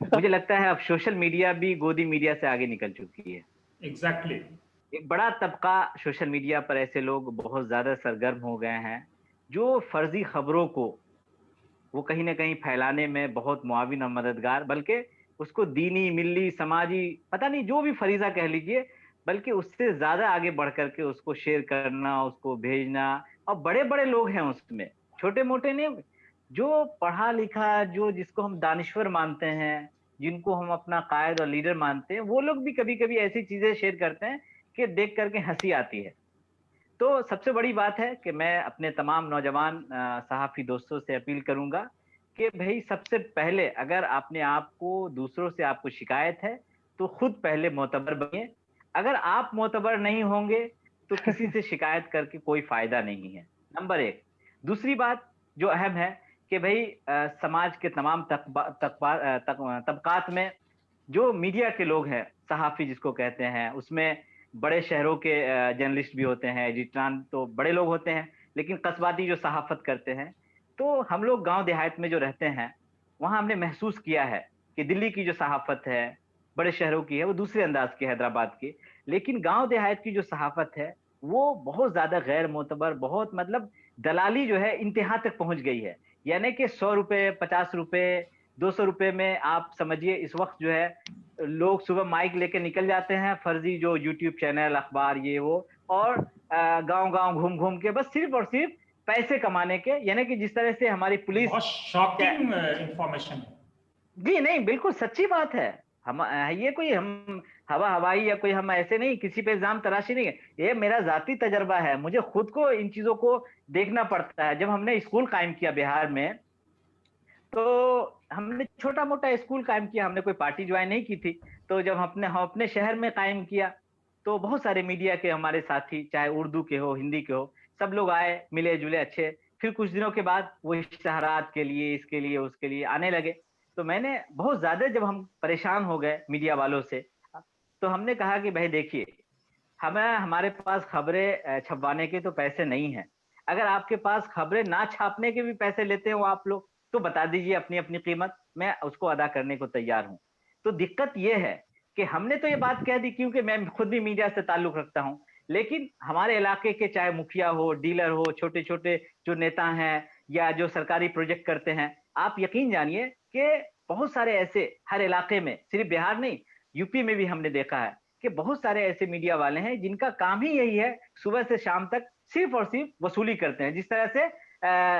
Speaker 2: मुझे लगता है अब सोशल मीडिया भी गोदी मीडिया से आगे निकल चुकी है।
Speaker 1: एग्जैक्टली।
Speaker 2: एक बड़ा तबका सोशल मीडिया पर ऐसे लोग बहुत ज़्यादा सरगर्म हो गए हैं, जो फर्ज़ी खबरों को वो कहीं न कहीं फैलाने में बहुत मुआविन और मददगार, बल्कि उसको दीनी, मिल्ली, समाजी, पता नहीं जो भी फरीज़ा कह लीजिए, बल्कि उससे ज़्यादा आगे बढ़ कर के उसको शेयर करना, उसको भेजना, और बड़े-बड़े लोग हैं उसमें, छोटे-मोटे नहीं, जो पढ़ा-लिखा, जो जिसको हम दानिश्वर मानते हैं, जिनको हम अपना कायद और लीडर मानते हैं, वो लोग भी कभी-कभी ऐसी चीज़ें शेयर करते हैं कि देख कर के हँसी आती है। तो सबसे बड़ी बात है कि मैं अपने तमाम नौजवान सहाफ़ी दोस्तों से अपील करूँगा कि भई सबसे पहले अगर अपने आप को दूसरों से आपको शिकायत है, तो खुद पहले मोतबर बनिए। अगर आप मोतबर नहीं होंगे, तो किसी से शिकायत करके कोई फ़ायदा नहीं है, नंबर 1। दूसरी बात जो अहम है कि भई समाज के तमाम तबकात में जो मीडिया के लोग हैं, सहाफ़ी जिसको कहते हैं, उसमें बड़े शहरों के जर्नलिस्ट भी होते हैं, एडिटरान तो बड़े लोग होते हैं, लेकिन कस्बाती जो सहाफ़त करते हैं, तो हम लोग गाँव देहात में जो रहते हैं, वहाँ हमने महसूस किया है कि दिल्ली की जो सहाफ़त है, बड़े शहरों की है, वो दूसरे अंदाज़ की है, हैदराबाद की। लेकिन गाँव देहात की जो सहाफ़त है, वो बहुत ज़्यादा गैर मोतबर, बहुत मतलब दलाली जो है इंतहा तक पहुँच गई है। यानी कि ₹100, ₹50, ₹200 में आप समझिए इस वक़्त जो है लोग सुबह माइक लेके निकल जाते हैं, फर्जी जो यूट्यूब चैनल, अखबार ये वो, और गाँव-गाँव घूम-घूम के बस सिर्फ़ और सिर्फ़ पैसे कमाने के, यानी कि जिस तरह से हमारी पुलिस
Speaker 1: बहुत
Speaker 2: चा
Speaker 1: शॉकिंग इंफॉर्मेशन है।
Speaker 2: जी, नहीं, बिल्कुल सच्ची बात है। ये कोई हम हवा-हवाई या कोई हम ऐसे नहीं किसी पे इल्ज़ाम तराशी नहीं है। ये मेरा ज़ाती तजुर्बा है, मुझे खुद को इन चीज़ों को देखना पड़ता है। जब हमने स्कूल कायम किया बिहार में, तो हमने छोटा-मोटा स्कूल कायम किया, हमने कोई पार्टी जॉइन नहीं की थी। तो जब हम अपने शहर में कायम किया, तो बहुत सारे मीडिया के हमारे साथी, चाहे उर्दू के हो, हिंदी के हो, सब लोग आए, मिले-जुले अच्छे। फिर कुछ दिनों के बाद वो इश्तिहारात के लिए, इसके लिए, उसके लिए आने लगे। तो मैंने बहुत ज़्यादा जब हम परेशान हो गए मीडिया वालों से, तो हमने कहा कि भई देखिए, हमारे पास खबरें छपवाने के तो पैसे नहीं हैं। अगर आपके पास खबरें ना छापने के भी पैसे लेते हो आप लोग, तो बता दीजिए अपनी-अपनी कीमत, मैं उसको अदा करने को तैयार हूँ। तो दिक्कत ये है कि हमने तो ये बात कह दी क्योंकि मैं खुद भी मीडिया से ताल्लुक रखता हूँ। लेकिन हमारे इलाके के चाहे मुखिया हो, डीलर हो, छोटे-छोटे जो नेता हैं या जो सरकारी प्रोजेक्ट करते हैं, आप यकीन जानिए कि बहुत सारे ऐसे हर इलाके में, सिर्फ बिहार नहीं, यूपी में भी हमने देखा है कि बहुत सारे ऐसे मीडिया वाले हैं जिनका काम ही यही है, सुबह से शाम तक सिर्फ और सिर्फ वसूली करते हैं। जिस तरह से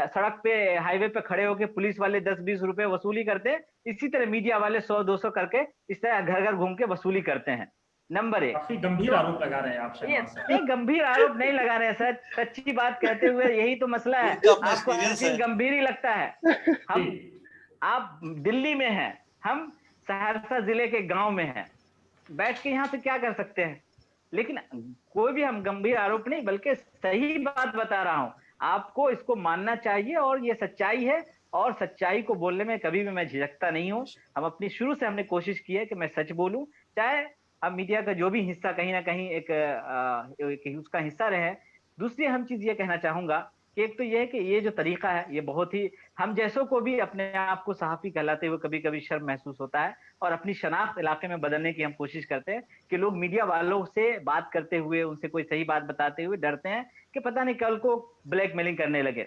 Speaker 2: सड़क पे, हाईवे पे खड़े होके पुलिस वाले 10-20 रुपए वसूली करते हैं, इसी तरह मीडिया वाले 100-200 करके इस तरह घर-घर घूम के वसूली करते हैं। नंबर 1।
Speaker 1: काफी गंभीर
Speaker 2: तो
Speaker 1: आरोप लगा रहे हैं आप
Speaker 2: ये
Speaker 1: शहनाज साहब।
Speaker 2: नहीं, गंभीर आरोप नहीं लगा रहे हैं सर, सच्ची बात कहते हुए यही तो मसला है।
Speaker 4: इनका अपना
Speaker 2: आपको हर
Speaker 4: एक्सपीरियंस
Speaker 2: चीज़
Speaker 4: है।
Speaker 2: गंभीर ही लगता है। हम
Speaker 1: जी,
Speaker 2: आप दिल्ली में हैं, हम सहरसा जिले के गाँव में हैं। बैठ के यहाँ पे क्या कर सकते हैं? लेकिन कोई भी हम गंभीर आरोप नहीं, बल्कि सही बात बता रहा हूँ। आपको इसको मानना चाहिए और ये सच्चाई है, और सच्चाई को बोलने में कभी भी मैं झिझकता नहीं हूँ। हम अपनी शुरू से हमने कोशिश की है कि मैं सच बोलूँ, चाहे हम मीडिया का जो भी हिस्सा कहीं न कहीं एक उसका हिस्सा रहे हैं। दूसरी अहम चीज़ ये कहना चाहूँगा कि एक तो ये है कि ये जो तरीका है, ये बहुत ही, हम जैसों को भी अपने आप को सहाफ़ी कहलाते हुए कभी-कभी शर्म महसूस होता है, और अपनी शनाख्त इलाके में बदलने की हम कोशिश करते हैं कि लोग मीडिया वालों से बात करते हुए, उनसे कोई सही बात बताते हुए डरते हैं कि पता नहीं कल को ब्लैकमेलिंग करने लगे।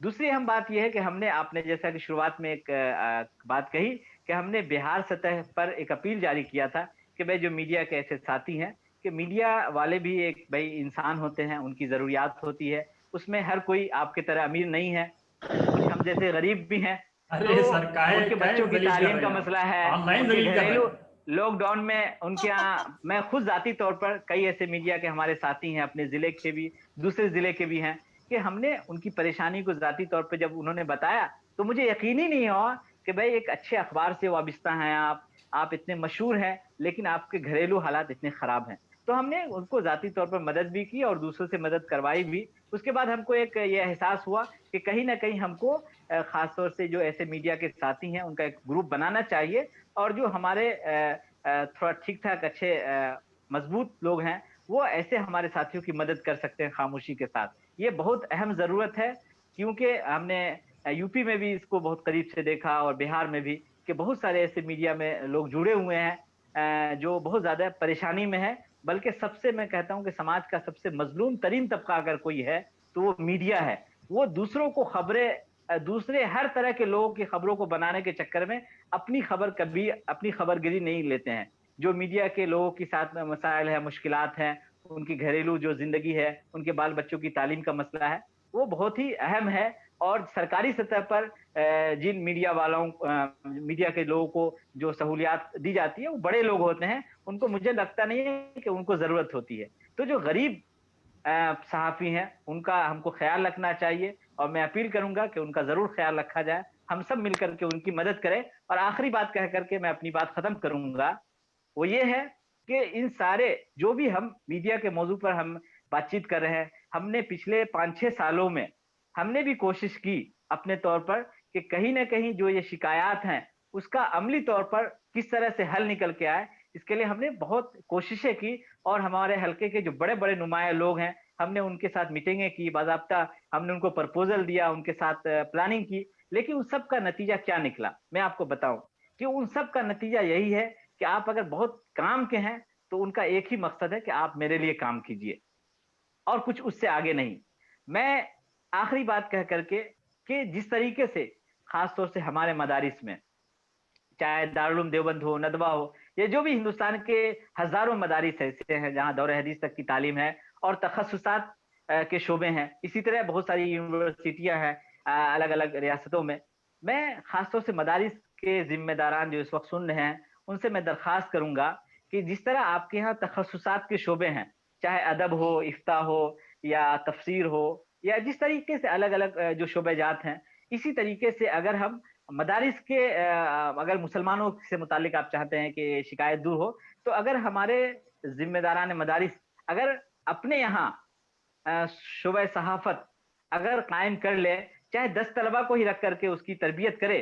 Speaker 2: दूसरी अहम बात ये है कि हमने, आपने जैसा कि शुरुआत में एक बात कही कि हमने बिहार सतह पर एक अपील जारी किया था कि भाई जो मीडिया के ऐसे साथी हैं, कि मीडिया वाले भी एक भाई इंसान होते हैं, उनकी ज़रूरियात होती है। उसमें हर कोई आपकी तरह अमीर नहीं है, कुछ हम जैसे गरीब भी हैं। तो
Speaker 1: अरे सर, काहे
Speaker 2: उनके
Speaker 1: काहे
Speaker 2: बच्चों की
Speaker 1: जलील कर
Speaker 2: तालीम
Speaker 1: रहे
Speaker 2: का
Speaker 1: हैं
Speaker 2: मसला
Speaker 1: आप?
Speaker 2: है,
Speaker 1: ऑनलाइन
Speaker 2: उनके
Speaker 1: जलील कर रहे
Speaker 2: घरेलू
Speaker 1: हैं।
Speaker 2: लॉकडाउन में उनके यहाँ, मैं खुद ज़ाती तौर पर कई ऐसे मीडिया के हमारे साथी हैं, अपने ज़िले के भी, दूसरे ज़िले के भी हैं, कि हमने उनकी परेशानी को ज़ाती तौर पे जब उन्होंने बताया, तो मुझे यकीन ही नहीं हुआ कि भाई एक अच्छे अखबार से वाबिस्ता हैं आप इतने मशहूर हैं, लेकिन आपके घरेलू हालात इतने खराब हैं। तो हमने उनको ज़ाती तौर पर मदद भी की और दूसरों से मदद करवाई भी। उसके बाद हमको एक ये एहसास हुआ कि कहीं न कहीं हमको ख़ास तौर से जो ऐसे मीडिया के साथी हैं, उनका एक ग्रुप बनाना चाहिए और जो हमारे थोड़ा ठीक-ठाक अच्छे मज़बूत लोग हैं, वो ऐसे हमारे साथियों की मदद कर सकते हैं खामोशी के साथ। ये बहुत अहम ज़रूरत है, क्योंकि हमने यूपी में भी इसको बहुत करीब से देखा और बिहार में भी कि बहुत सारे ऐसे मीडिया में लोग जुड़े हुए हैं जो बहुत ज़्यादा परेशानी में है। बल्कि सबसे मैं कहता हूँ कि समाज का सबसे मज़लूम तरीन तबका अगर कोई है, तो वो मीडिया है। वो दूसरों को खबरें दूसरे हर तरह के लोगों की खबरों को बनाने के चक्कर में अपनी खबरगिरी नहीं लेते हैं। जो मीडिया के लोगों के साथ में मसाइल है, मुश्किलात हैं, उनकी घरेलू जो ज़िंदगी है, उनके बाल बच्चों की तालीम का मसला है, वो बहुत ही अहम है और सरकारी सतह पर जिन मीडिया के लोगों को जो सहूलियात दी जाती है, वो बड़े लोग होते हैं, उनको मुझे लगता नहीं है कि उनको ज़रूरत होती है। तो जो गरीब सहाफ़ी हैं, उनका हमको ख़्याल रखना चाहिए और मैं अपील करूँगा कि उनका ज़रूर ख़्याल रखा जाए। हम सब मिलकर के उनकी मदद करें और आखिरी बात कह कर के मैं अपनी बात ख़त्म करूँगा, वो ये है कि इन सारे जो भी हम मीडिया के मौज़ू पर हम बातचीत कर रहे हैं, हमने पिछले 5-6 सालों में हमने भी कोशिश की अपने तौर पर कि कहीं न कहीं जो ये शिकायत हैं, उसका अमली तौर पर किस तरह से हल निकल के आए, इसके लिए हमने बहुत कोशिशें की और हमारे हलके के जो बड़े-बड़े नुमाया लोग हैं, हमने उनके साथ मीटिंगें की, बाज़ाब्ता हमने उनको प्रपोज़ल दिया, उनके साथ प्लानिंग की। लेकिन उन सब का नतीजा क्या निकला? मैं आपको बताऊँ कि उन सब का नतीजा यही है कि आप अगर बहुत काम के हैं, तो उनका एक ही मकसद है कि आप मेरे लिए काम कीजिए और कुछ उससे आगे नहीं। मैं आखिरी बात कह कर के कि जिस तरीके से ख़ास तौर से हमारे मदारिस में, चाहे दारुल उलूम देवबंद हो, नदवा हो, ये जो भी हिंदुस्तान के हज़ारों मदारिस ऐसे हैं जहाँ दौर हदीस तक की तालीम है और तखस्सुसात के शोबे हैं। इसी तरह बहुत सारी यूनिवर्सिटियाँ हैं अलग-अलग रियासतों में। मैं ख़ास तौर से मदारिस के ज़िम्मेदारान जो इस वक़्त सुन रहे हैं, उनसे मैं दरख़्वास्त करूँगा कि जिस तरह आपके यहाँ तखस्सुसात के शोबे हैं, चाहे अदब हो, इफ्ता हो या तफ़सीर हो या जिस तरीके से अलग-अलग जो शोबेजात हैं, इसी तरीके से अगर हम मदारिस के अगर मुसलमानों से मुतालिक आप चाहते हैं कि शिकायत दूर हो, तो अगर हमारे ज़िम्मेदारान मदारिस अगर अपने यहाँ शोबे सहाफ़त अगर कायम कर ले, चाहे 10 तलबा को ही रख कर के उसकी तरबियत करे,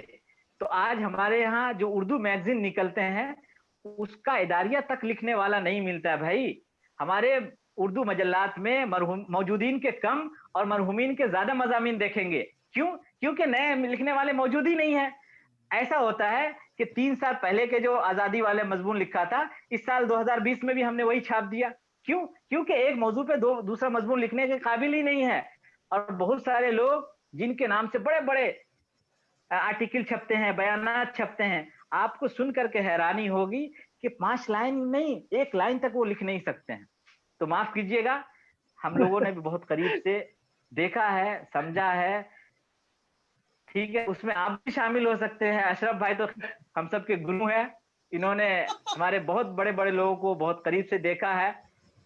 Speaker 2: तो आज हमारे यहाँ जो उर्दू मैगज़ीन निकलते हैं, उसका इदारिया तक लिखने वाला नहीं मिलता है भाई। हमारे उर्दू मजल्लात में मरहूम मौजूदीन के कम और मरहूमीन के ज़्यादा मज़ामीन देखेंगे। क्यों? क्योंकि नए लिखने वाले मौजूद ही नहीं हैं। ऐसा होता है कि 3 साल पहले के जो आज़ादी वाले मज़मून लिखा था, इस साल 2020 में भी हमने वही छाप दिया। क्यों? क्योंकि एक मौज़ू पे दूसरा मज़मून लिखने के काबिल ही नहीं है और बहुत सारे लोग जिनके नाम से बड़े-बड़े आर्टिकल छपते हैं, बयानात छपते हैं, आपको सुन कर के हैरानी होगी कि 5 लाइन नहीं, 1 लाइन तक वो लिख नहीं सकते हैं। तो माफ़ कीजिएगा, हम लोगों ने भी बहुत करीब से देखा है, समझा है, ठीक है, उसमें आप भी शामिल हो सकते हैं। अशरफ भाई तो हम सब के गुरु हैं। इन्होंने हमारे बहुत बड़े-बड़े लोगों को बहुत करीब से देखा है,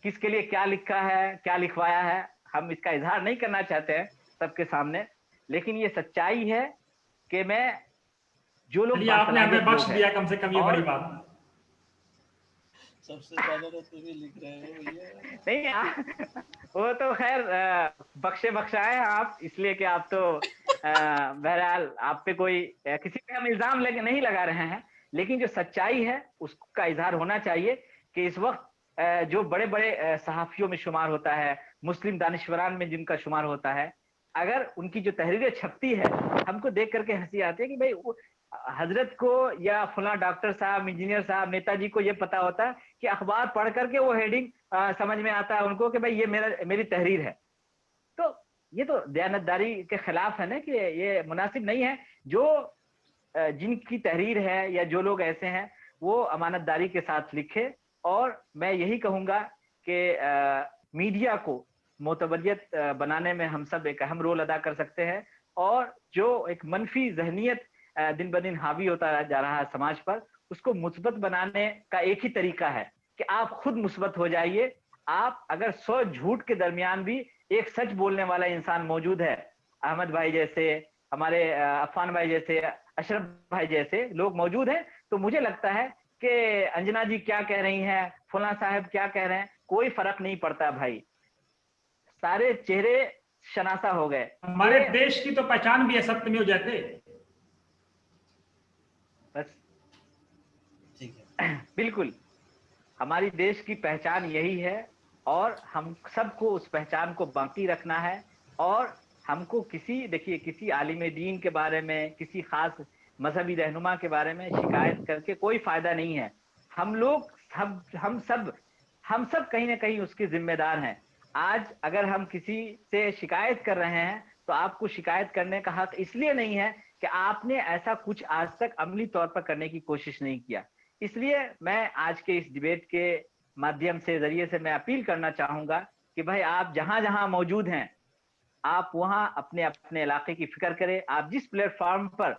Speaker 2: किसके लिए क्या लिखा है, क्या लिखवाया है। हम इसका इज़हार नहीं करना चाहते हैं सबके सामने, लेकिन ये सच्चाई है कि मैं जो लोग
Speaker 1: चलिए, आपने हमें
Speaker 2: बासलाहियत
Speaker 1: बख्श
Speaker 2: लोग हैं
Speaker 1: दिया कम से कम, ये
Speaker 2: और
Speaker 1: बड़ी बात।
Speaker 4: सबसे ज्यादा तो तुम ही लिख रहे हो भैया।
Speaker 2: नहीं वो तो खैर बख्शे बख्शाए आप, इसलिए कि आप तो बहरहाल आप पे कोई किसी पे हम इल्जाम नहीं लगा रहे हैं, लेकिन जो सच्चाई है उसका इजहार होना चाहिए कि इस वक्त जो बड़े बड़े सहाफियों में शुमार होता है, मुस्लिम दानिशवरान में जिनका शुमार होता है, अगर उनकी जो तहरीरें छपती है, हमको देख करके हंसी आती है कि भाई हजरत को या फला डॉक्टर साहब, इंजीनियर साहब, नेताजी को ये पता होता है कि अखबार पढ़ करके वो हेडिंग समझ में आता है उनको कि भाई ये मेरी तहरीर है। तो ये तो दयानतदारी के खिलाफ है ना, कि ये मुनासिब नहीं है। जो जिनकी तहरीर है या जो लोग ऐसे हैं, वो अमानतदारी के साथ लिखे। और मैं यही कहूंगा कि मीडिया को मोतबरियत बनाने में हम सब एक अहम रोल अदा कर सकते हैं, और जो एक मनफी जहनियत दिन ब दिन हावी होता जा रहा है समाज पर, उसको मुस्बत बनाने का एक ही तरीका है कि आप खुद मुस्बत हो जाइए। आप अगर 100 झूठ के दरमियान भी एक सच बोलने वाला इंसान मौजूद है, अहमद भाई जैसे, हमारे अफान भाई जैसे, अशरफ भाई जैसे लोग मौजूद हैं, तो मुझे लगता है कि अंजना जी क्या कह रही हैं, फुला साहब क्या कह रहे हैं, कोई फर्क नहीं पड़ता भाई, सारे चेहरे शनासा हो गए।
Speaker 1: हमारे देश की तो पहचान भी है सत्यमेव जयते।
Speaker 2: बस
Speaker 4: ठीक है,
Speaker 2: बिल्कुल, हमारी देश की पहचान यही है, और हम सबको उस पहचान को बाकी रखना है। और हमको देखिए किसी आलिम दीन के बारे में, किसी खास मजहबी रहनुमा के बारे में शिकायत करके कोई फायदा नहीं है। हम लोग हम सब कहीं ना कहीं उसके जिम्मेदार हैं। आज अगर हम किसी से शिकायत कर रहे हैं, तो आपको शिकायत करने का हक इसलिए नहीं है कि आपने ऐसा कुछ आज तक अमली तौर पर करने की कोशिश नहीं किया। इसलिए मैं आज के इस डिबेट के माध्यम से, जरिए से मैं अपील करना चाहूंगा कि भाई आप जहां जहां मौजूद हैं, आप वहां अपने अपने इलाके की फिक्र करें। आप जिस प्लेटफॉर्म पर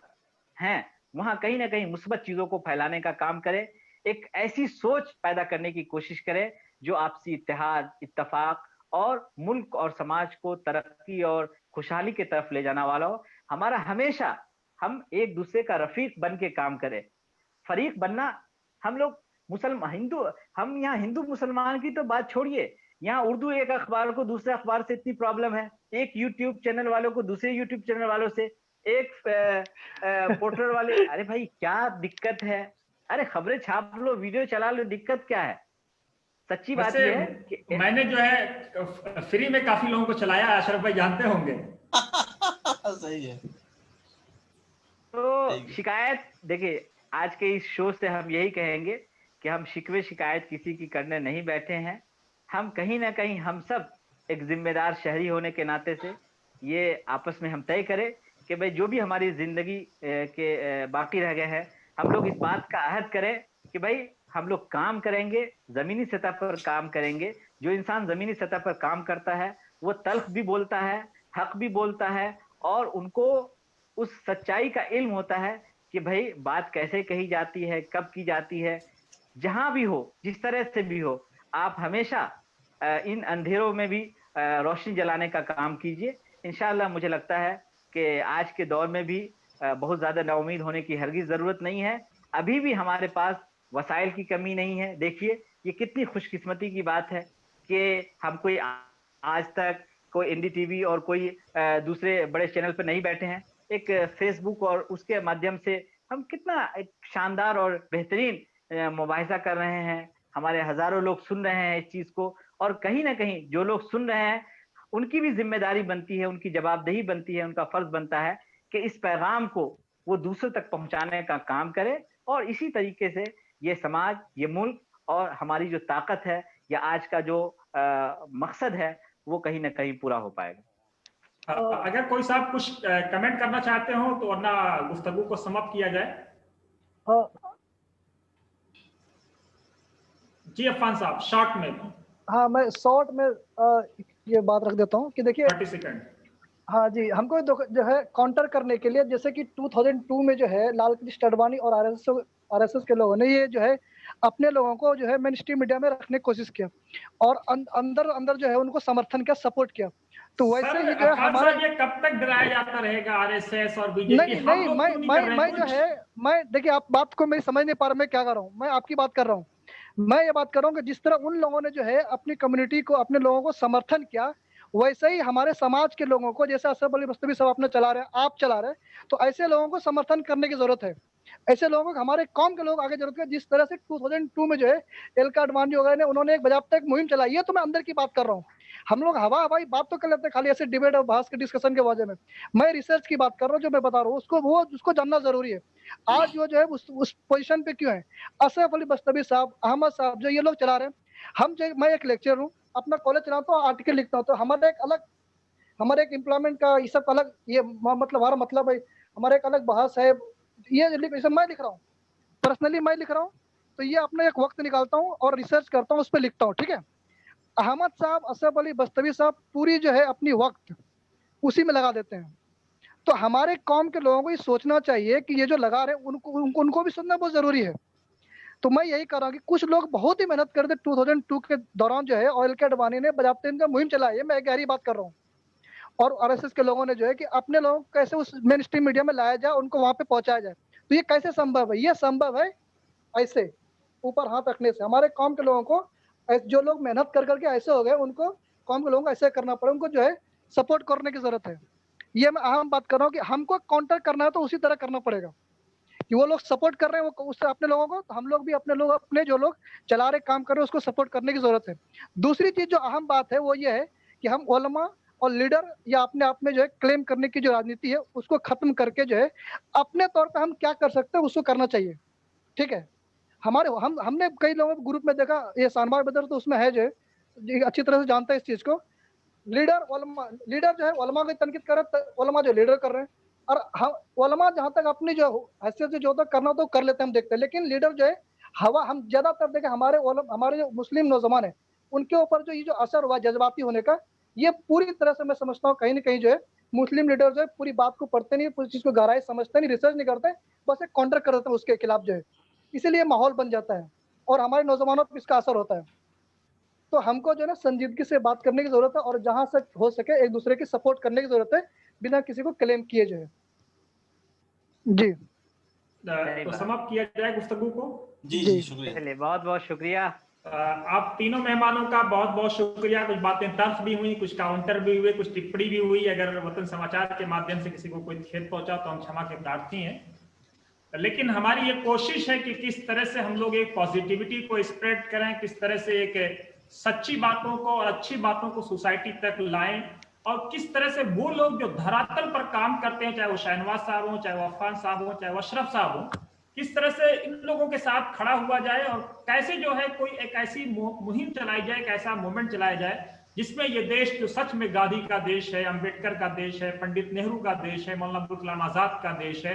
Speaker 2: हैं वहां कहीं ना कहीं मुस्बत चीजों को फैलाने का काम करें, एक ऐसी सोच पैदा करने की कोशिश करें जो आपसी इत्तेहाद, इत्तफाक और मुल्क और समाज को तरक्की और खुशहाली की तरफ ले जाने वाला हो। हमारा हमेशा हम एक दूसरे का रफीक बन के काम करें। फरीक बनना, हम लोग मुसलमान हिंदू, हम यहाँ हिंदू मुसलमान की तो बात छोड़िए, यहाँ उर्दू एक अखबार को दूसरे अखबार से इतनी प्रॉब्लम है, एक यूट्यूब चैनल वालों को दूसरे यूट्यूब चैनल वालों से, एक पोर्टल वाले, अरे भाई क्या दिक्कत है, अरे खबरें छाप लो, वीडियो चला लो, दिक्कत क्या है। सच्ची बात
Speaker 1: वैसे
Speaker 2: यह है कि
Speaker 1: मैंने जो है फ्री में काफी लोगों को चलाया, अशरफ भाई जानते होंगे।
Speaker 4: सही है।
Speaker 2: तो शिकायत, देखिए आज के इस शो से हम यही कहेंगे कि हम शिकवे शिकायत किसी की करने नहीं बैठे हैं। हम कहीं ना कहीं हम सब एक जिम्मेदार शहरी होने के नाते से ये आपस में हम तय करें कि भाई जो भी हमारी जिंदगी के बाकी रह गए हैं, हम लोग इस बात का अहद करें कि भाई हम लोग काम करेंगे, जमीनी सतह पर काम करेंगे। जो इंसान जमीनी सतह पर काम करता है वो तल्ख भी बोलता है, हक भी बोलता है, और उनको उस सच्चाई का इल्म होता है कि भाई बात कैसे कही जाती है, कब की जाती है। जहां भी हो, जिस तरह से भी हो, आप हमेशा इन अंधेरों में भी रोशनी जलाने का काम कीजिए। इंशाअल्लाह मुझे लगता है कि आज के दौर में भी बहुत ज्यादा नाउमीद होने की हरगिज जरूरत नहीं है। अभी भी हमारे पास वसाइल की कमी नहीं है। देखिए ये कितनी खुशकिस्मती की बात है कि हम कोई आज तक कोई एनडीटीवी और कोई दूसरे बड़े चैनल पर नहीं बैठे हैं। एक फेसबुक और उसके माध्यम से हम कितना एक शानदार और बेहतरीन मुबाहिसा कर रहे हैं। हमारे हजारों लोग सुन रहे हैं इस चीज को, और कहीं ना कहीं जो लोग सुन रहे हैं उनकी भी जिम्मेदारी बनती है, उनकी जवाबदेही बनती है, उनका फर्ज बनता है कि इस पैगाम को वो दूसरों तक पहुंचाने का काम करे। और इसी तरीके से ये समाज, ये मुल्क और हमारी जो ताकत है या आज का जो मकसद है वो कहीं ना कहीं पूरा हो पाएगा।
Speaker 1: अगर कोई साहब कुछ कमेंट करना चाहते हो तो वरना गुफ्तगू को समाप्त किया जाए। जी अफान साहब, शॉर्ट में।
Speaker 3: हाँ, मैं शॉर्ट में ये बात रख देता हूँ कि देखिए
Speaker 1: 30 सेकंड।
Speaker 3: हाँ जी, हमको जो है काउंटर करने के लिए, जैसे कि 2002 में जो है लाल कृष्ण अडवाणी और आरएसएस के लोगों ने ये जो है अपने लोगों को जो है मेन स्ट्रीम मीडिया में रखने की कोशिश किया और अंदर अंदर जो है उनको समर्थन किया, सपोर्ट किया। तो वैसे ही जो है हमारा,
Speaker 1: ये कब तक डराया जाता रहेगा आरएसएस और बीजेपी?
Speaker 3: नहीं, मैं जो है, मैं देखिए आप बात को मेरी समझ नहीं पा रहा, मैं क्या कर रहा हूँ, मैं आपकी बात कर रहा हूँ। मैं ये बात कर रहा हूँ कि जिस तरह उन लोगों ने जो है अपनी कम्युनिटी को, अपने लोगों को समर्थन किया, वैसे ही हमारे समाज के लोगों को, जैसे अशरफ अली बस्तवी साहब अपने चला रहे हैं, आप चला रहे हैं, तो ऐसे लोगों को समर्थन करने की जरूरत है। ऐसे लोगों को, हमारे कौम के लोग आगे जरूरत है। जिस तरह से 2002 में जो है एलका अडवाणी वगैरह ने, उन्होंने एक बजाबता एक मुहिम चलाई है, तो मैं अंदर की बात कर रहा हूँ। हम लोग हवाई बात तो कर लेते हैं खाली ऐसे डिबेट और बहस के डिस्कशन के वजह में। मैं रिसर्च की बात कर रहा हूँ, जो मैं बता रहा हूँ उसको जानना जरूरी है। आज जो है उस पोजीशन पे क्यों है अशरफ अली बस्तवी साहब, अहमद साहब, जो ये लोग चला रहे हैं। मैं एक लेक्चर हूँ, अपना कॉलेज चलाता हूँ, आर्टिकल लिखता हूँ, तो हमारे एक एम्प्लॉयमेंट का ये सब अलग, ये मतलब हमारा मतलब है, हमारा एक अलग बहस है। ये मैं लिख रहा हूँ, पर्सनली मैं लिख रहा हूँ, तो ये अपना एक वक्त निकालता हूँ और रिसर्च करता हूँ, उस पर लिखता हूँ, ठीक है। अहमद साहब, अशरफ अली बस्तवी साहब पूरी जो है अपनी वक्त उसी में लगा देते हैं। तो हमारे कौम के लोगों को ये सोचना चाहिए कि ये जो लगा रहे हैं उनको भी सुनना बहुत जरूरी है। तो मैं यही कर रहा हूँ कि कुछ लोग बहुत ही मेहनत करते 2002 के दौरान जो है ऑयल के अडवाणी ने बजाबते इनका मुहिम चलाई है, मैं गहरी बात कर रहा हूँ। और आरएसएस के लोगों ने जो है कि अपने लोगों को कैसे उस मेन स्ट्रीम मीडिया में लाया जाए, उनको वहां पे पहुंचाया जाए। तो ये कैसे संभव है? ये संभव है ऐसे ऊपर हाथ रखने से। हमारे कौम के लोगों को, जो लोग मेहनत कर करके ऐसे हो गए, उनको कौम के लोगों को ऐसे करना पड़े, उनको जो है सपोर्ट करने की जरूरत है। ये मैं अहम बात कर रहा हूँ कि हमको काउंटर करना है तो उसी तरह करना पड़ेगा कि वो लोग सपोर्ट कर रहे हैं वो उससे अपने लोगों को, तो हम लोग भी अपने लोग, अपने जो लोग चला रहे काम कर रहे हैं उसको सपोर्ट करने की जरूरत है। दूसरी चीज जो अहम बात है वो ये है कि हम उलमा और लीडर या अपने आप में जो है क्लेम करने की जो राजनीति है उसको खत्म करके जो है अपने तौर पे हम क्या कर सकते हैं उसको करना चाहिए। ठीक है, हमारे हमने कई लोगों के ग्रुप में देखा, ये शानबाग बदर तो उसमें है जो अच्छी तरह से जानता है इस चीज को। लीडर जो है उलमा की तनकीद कर रहे हैं, उलमा जो लीडर कर रहे हैं, और हम उलमा जहां तक अपनी जो हैसियत से जो तक करना हो तो कर लेते हैं, हम देखते हैं। लेकिन लीडर जो है हवा, हम ज्यादातर देखें हमारे जो मुस्लिम नौजवान है उनके ऊपर जो ये जो असर हुआ जज्बाती होने का, ये पूरी तरह से मैं समझता हूँ कहीं ना कहीं जो है मुस्लिम लीडर जो है पूरी बात को पढ़ते नहीं, पूरी चीज को गहराई समझते नहीं, रिसर्च नहीं करते, बस एक काउंटर कर देते हैं उसके खिलाफ जो है। इसीलिए माहौल बन जाता है और हमारे नौजवानों पर इसका असर होता है। तो हमको जो है ना संजीदगी से बात करने की जरूरत है और जहां से हो सके एक दूसरे की सपोर्ट करने की जरूरत है बिना किसी को क्लेम किए जो है। जी
Speaker 1: तो समाप्त किया जाए गुफ्तगू को।
Speaker 4: जी शुक्रिया।
Speaker 2: चलिए, बहुत बहुत शुक्रिया।
Speaker 1: आप तीनों मेहमानों का बहुत बहुत शुक्रिया। कुछ बातें तर्क भी हुई, कुछ काउंटर भी हुए, कुछ टिप्पणी भी हुई। अगर वतन समाचार के माध्यम से किसी को कोई खेद पहुंचा तो हम क्षमा के प्रार्थी हैं। लेकिन हमारी ये कोशिश है कि किस तरह से हम लोग एक पॉजिटिविटी को स्प्रेड करें, किस तरह से एक सच्ची बातों को और अच्छी बातों को सोसाइटी तक लाएं, और किस तरह से वो लोग जो धरातल पर काम करते हैं, चाहे वो शाहनवाज साहब हो, चाहे वो अफान साहब हो, चाहे वो अशरफ साहब हो, किस तरह से इन लोगों के साथ खड़ा हुआ जाए और कैसे जो है कोई एक ऐसी मुहिम चलाई जाए, एक ऐसा मूवमेंट चलाया जाए जिसमें ये देश जो सच में गांधी का देश है, अंबेडकर का देश है, पंडित नेहरू का देश है, मौलाना अब्दुल कलाम आजाद का देश है।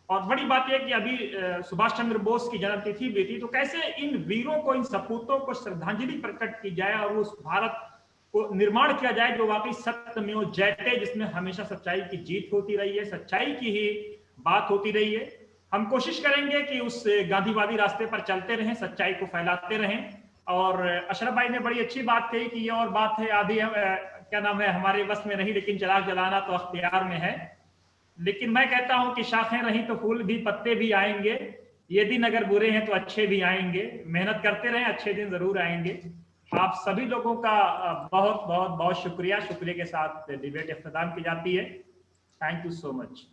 Speaker 1: और बड़ी बात यह कि अभी सुभाष चंद्र बोस की जन्मतिथि भी थी, तो कैसे इन वीरों को, इन सपूतों को श्रद्धांजलि प्रकट की जाए और उस भारत को निर्माण किया जाए जो वाकई सत्यमेव जयते, जिसमें हमेशा सच्चाई की जीत होती रही है, सच्चाई की ही बात होती रही है। हम कोशिश करेंगे कि उस गांधीवादी रास्ते पर चलते रहें, सच्चाई को फैलाते रहें। और अशरफ भाई ने बड़ी अच्छी बात कही कि ये और बात है आदि क्या नाम है हमारे बस में नहीं, लेकिन चराग जलाना तो अख्तियार में है। लेकिन मैं कहता हूं कि शाखें रही तो फूल भी, पत्ते भी आएंगे। ये दिन अगर बुरे हैं तो अच्छे भी आएंगे। मेहनत करते रहें, अच्छे दिन जरूर आएंगे। आप सभी लोगों का बहुत बहुत बहुत शुक्रिया। शुक्रिया के साथ डिबेट इख्तिताम की जाती है। Thank you so much.